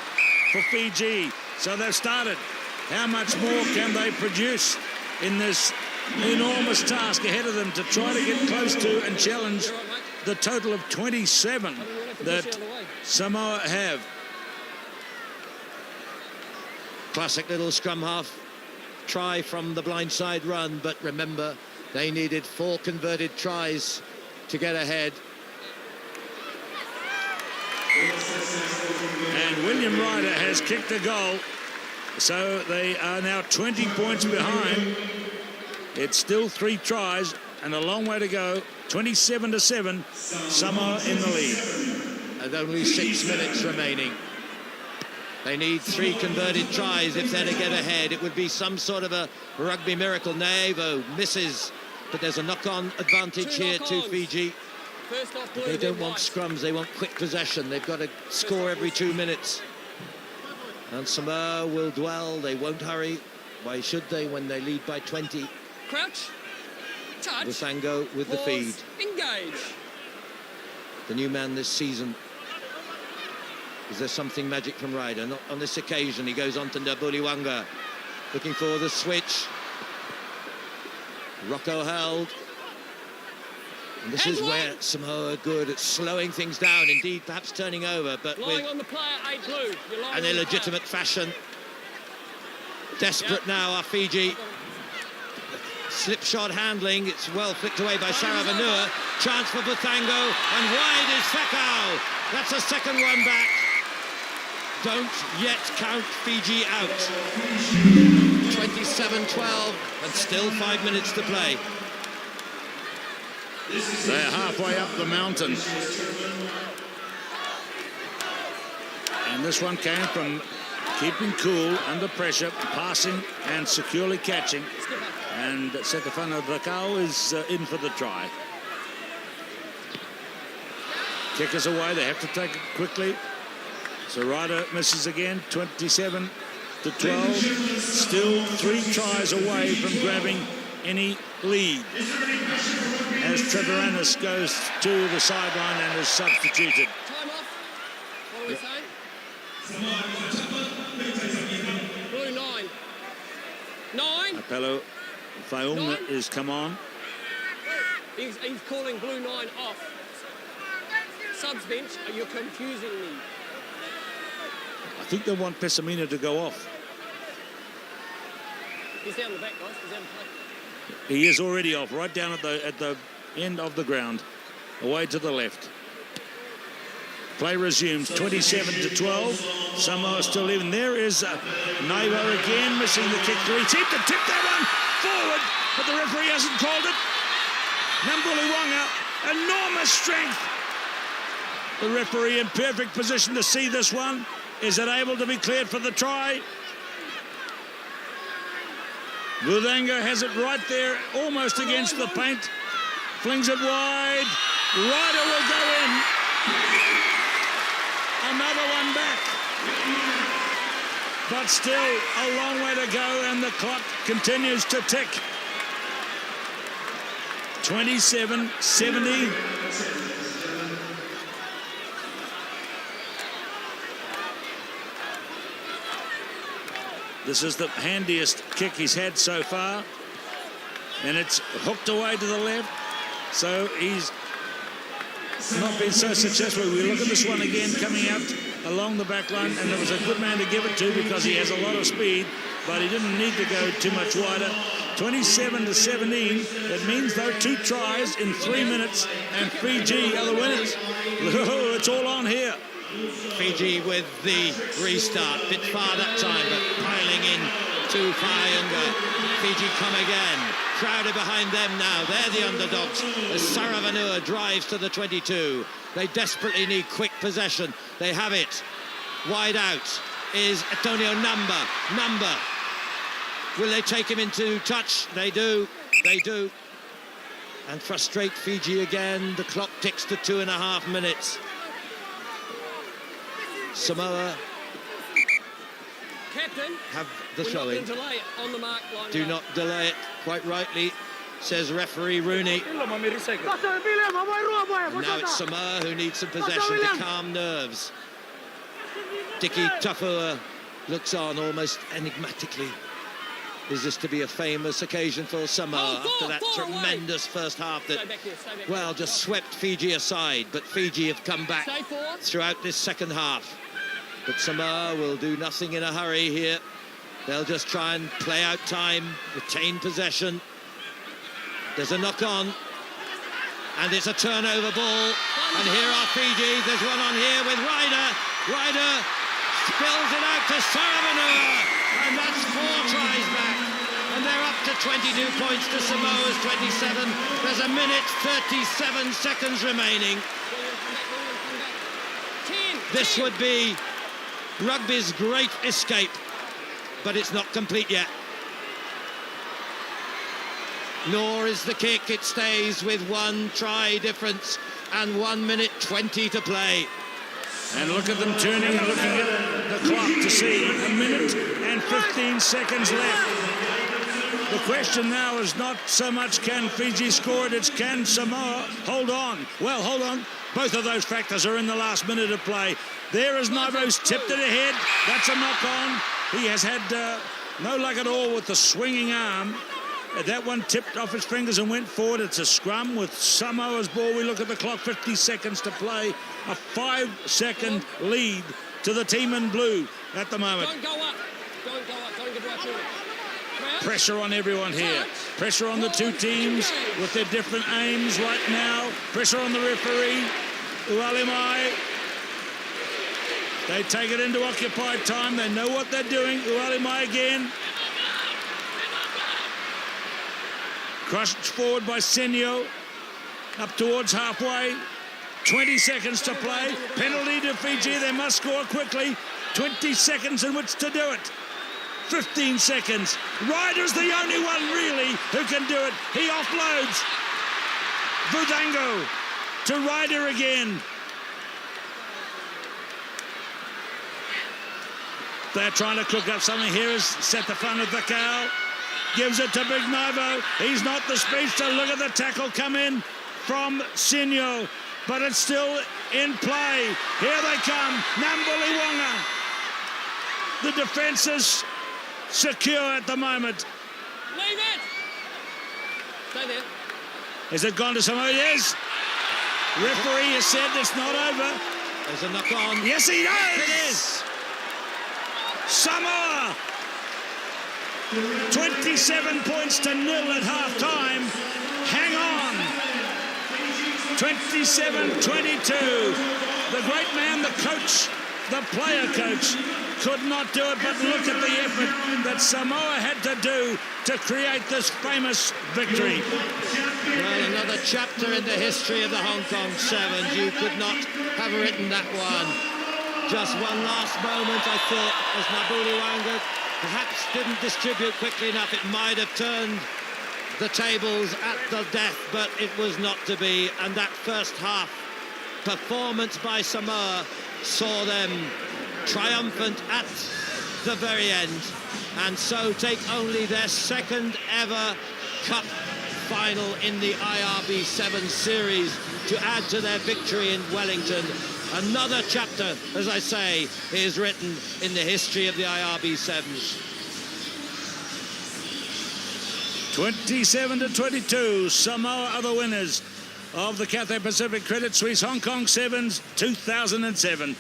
for Fiji. So they've started. How much more can they produce in this enormous task ahead of them to try to get close to and challenge the total of 27 that Samoa have? classic little scrum half try from the blindside run, but remember, they needed 4 converted tries to get ahead. And William Ryder has kicked a goal, so they are now 20 points behind. It's still 3 tries and a long way to go. 27-7, Samoa in the lead. And only 6 minutes remaining. They need 3 converted tries if they're to get ahead. It would be some sort of a rugby miracle. Naevo misses, but there's a knock-on advantage here to Fiji. But they don't want scrums, they want quick possession. They've got to score every 2 minutes. And Samoa will dwell, they won't hurry. Why should they when they lead by 20? Crouch. Touch. Busango with the feed. Engage. The new man this season. Is there something magic from Ryder? Not on this occasion. He goes on to Nabuliwanga, looking for the switch. Rocco held. And this is where Samoa are good at slowing things down, indeed perhaps turning over, but lying with on the player, 8 blue. You're lying an illegitimate fashion. Desperate now are Fiji. Slipshod handling, it's well flicked away by Saravanua. Chance for Buthango, and wide is Fakau. That's a second one back. Don't yet count Fiji out. 27-12, and still 5 minutes to play. They're halfway up the mountain. And this one came from keeping cool under pressure, passing and securely catching. And Sekafana Vakau is in for the try. Kick is away, they have to take it quickly. So Ryder misses again, 27-12. Still 3 tries away from grabbing any lead. As Treviranus goes to the sideline and is substituted. Time off. What are we saying? Blue 9. 9. Apello Faunga is come on. He's calling blue 9 off. Subs bench, you're confusing me. I think they want Pessamina to go off. He's down the back, guys. He's down the back. He is already off, right down at the end of the ground, away to the left. Play resumes, 27-12. Samoa still even. There is Naivo again, missing the kick. He seemed to tip that one forward, but the referee hasn't called it. Nambuliwanga, enormous strength. The referee in perfect position to see this one. Is it able to be cleared for the try? Budanga has it right there, almost against the paint. Flings it wide. Ryder will go in. Another one back. But still a long way to go, and the clock continues to tick. 27-70. This is the handiest kick he's had so far. And it's hooked away to the left. So he's not been so successful. We look at this one again coming out along the back line, and there was a good man to give it to because he has a lot of speed, but he didn't need to go too much wider. 27-17. That means, though, 2 tries in 3 minutes, and Fiji are the winners. Oh, it's all on here. Fiji with the restart. Bit far that time, but piling in to Faunga. Fiji come again. Crowded behind them now. They're the underdogs as Saravanua drives to the 22. They desperately need quick possession. They have it. Wide out is Antonio Number. Will they take him into touch? They do. They do. And frustrate Fiji again. The clock ticks to 2.5 minutes. Samoa Captain, have the throw-in. delay it on the mark line. Do not delay it, quite rightly, says referee Rooney. And now it's Samoa who needs some possession to calm nerves. Dicky Tafua looks on almost enigmatically. Is this to be a famous occasion for Samoa after that tremendous first half that, well, just swept Fiji aside? But Fiji have come back throughout this second half. But Samoa will do nothing in a hurry here. They'll just try and play out time, retain possession. There's a knock-on, and it's a turnover ball. And here are Fiji. There's one on here with Ryder. Ryder spills it out to Sakalameniti, and that's 4 tries back. And they're up to 22 points to Samoa's 27. There's a minute 37 seconds remaining. This would be rugby's great escape, but it's not complete yet. Nor is the kick. It stays with 1 try difference and 1 minute 20 to play. And look at them turning and looking at the clock to see 1 minute and 15 seconds left. The question now is not so much can Fiji score it, it's can Samoa hold on. Well, hold on. Both of those factors are in the last minute of play. There is Novo's tipped it ahead. That's a knock-on. He has had no luck at all with the swinging arm. That one tipped off his fingers and went forward. It's a scrum with Samoa's ball. We look at the clock, 50 seconds to play. A 5-second lead to the team in blue at the moment. Don't go up. Don't go up. Don't give right forward. Pressure on everyone here. Pressure on the two teams with their different aims right now. Pressure on the referee, Ualimai. They take it into occupied time. They know what they're doing. Ualimai again. Crushed forward by Senio. Up towards halfway. 20 seconds to play. Penalty to Fiji. They must score quickly. 20 seconds in which to do it. 15 seconds. Ryder's the only one really who can do it. He offloads. Vudango to Ryder again. They're trying to cook up something here. Is set the fun with the cow. Gives it to Big Novo. He's not the speedster. Look at the tackle come in from Senio. But it's still in play. Here they come. Nambuliwanga. The defence is secure at the moment. Leave it! Stay there. Has it gone to Samoa? Yes. Referee has said it's not over. There's a knock-on. Yes, he does. It is. Samoa. 27 points to 0 at half-time. Hang on. 27-22. The great man, the coach, the player coach, could not do it, but look at the effort that Samoa had to do to create this famous victory. Well, another chapter in the history of the Hong Kong Sevens. You could not have written that one. Just one last moment, I thought, as Nambuliwanga perhaps didn't distribute quickly enough. It might have turned the tables at the death, but it was not to be. And that first half performance by Samoa saw them triumphant at the very end, and so take only their second ever cup final in the IRB 7 series to add to their victory in Wellington. Another chapter, as I say, is written in the history of the IRB 7s. 27-22, Samoa are the winners of the Cathay Pacific Credit Suisse Hong Kong Sevens 2007.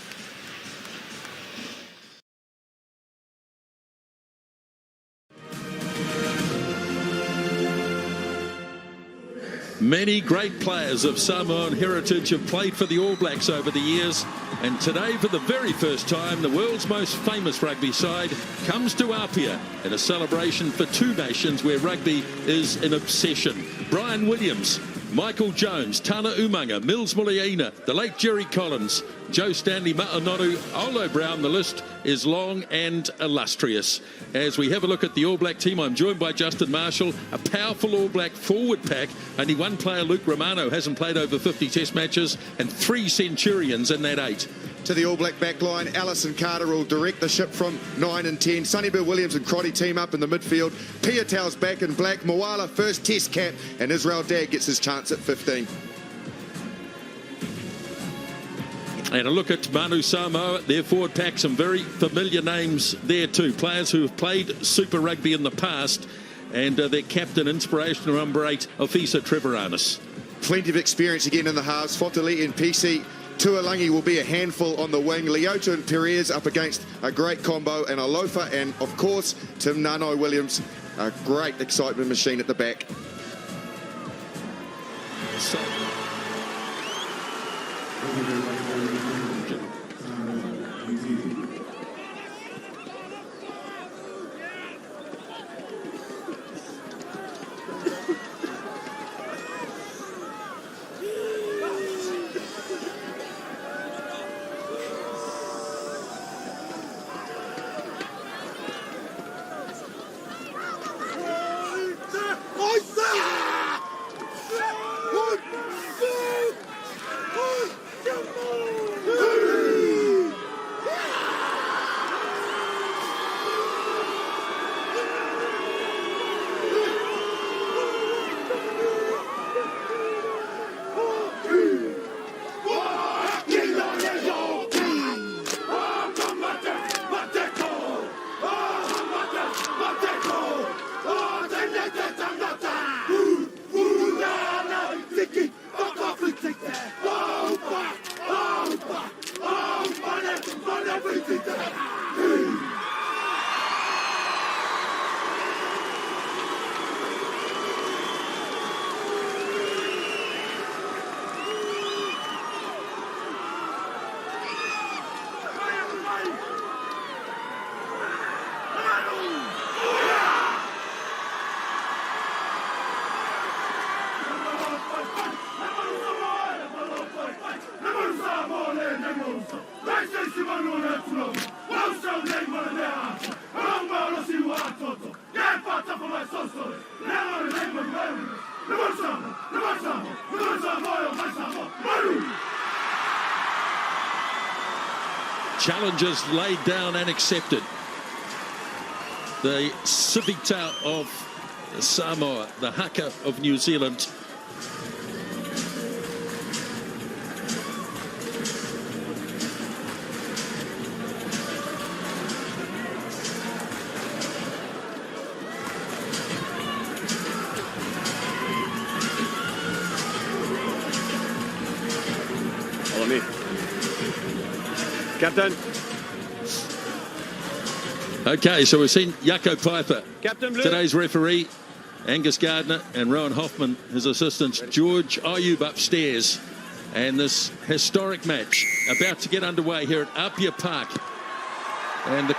Many great players of Samoan heritage have played for the All Blacks over the years, and today, for the very first time, the world's most famous rugby side comes to Apia in a celebration for two nations where rugby is an obsession. Brian Williams, Michael Jones, Tana Umanga, Mills Muliaina, the late Jerry Collins, Joe Stanley Ma'anoru, Olo Brown. The list is long and illustrious. As we have a look at the All Black team, I'm joined by Justin Marshall, a powerful All Black forward pack. Only one player, Luke Romano, hasn't played over 50 test matches, and 3 Centurions in that 8. To the All Black backline, Alison Carter will direct the ship from 9 and 10. Sonny Bill Williams and Crotty team up in the midfield. Piatau's back in black. Moala first test cap, and Israel Dagg gets his chance at 15. And a look at Manu Samoa, their forward pack, some very familiar names there too. Players who have played Super Rugby in the past, and their captain, inspirational number 8, Ofisa Trevoranis. Plenty of experience again in the halves. Fotoli and PC Tuolangi will be a handful on the wing. Leota and Perez up against a great combo, and Alofa, and of course Tim Nanai Williams, a great excitement machine at the back. Challenges laid down and accepted. The Civita of Samoa, the haka of New Zealand. Captain. Okay, so we've seen Jaco Piper, Captain Blue. Today's referee, Angus Gardner and Rowan Hoffman, his assistants, George Ayub upstairs. And this historic match about to get underway here at Apia Park. And the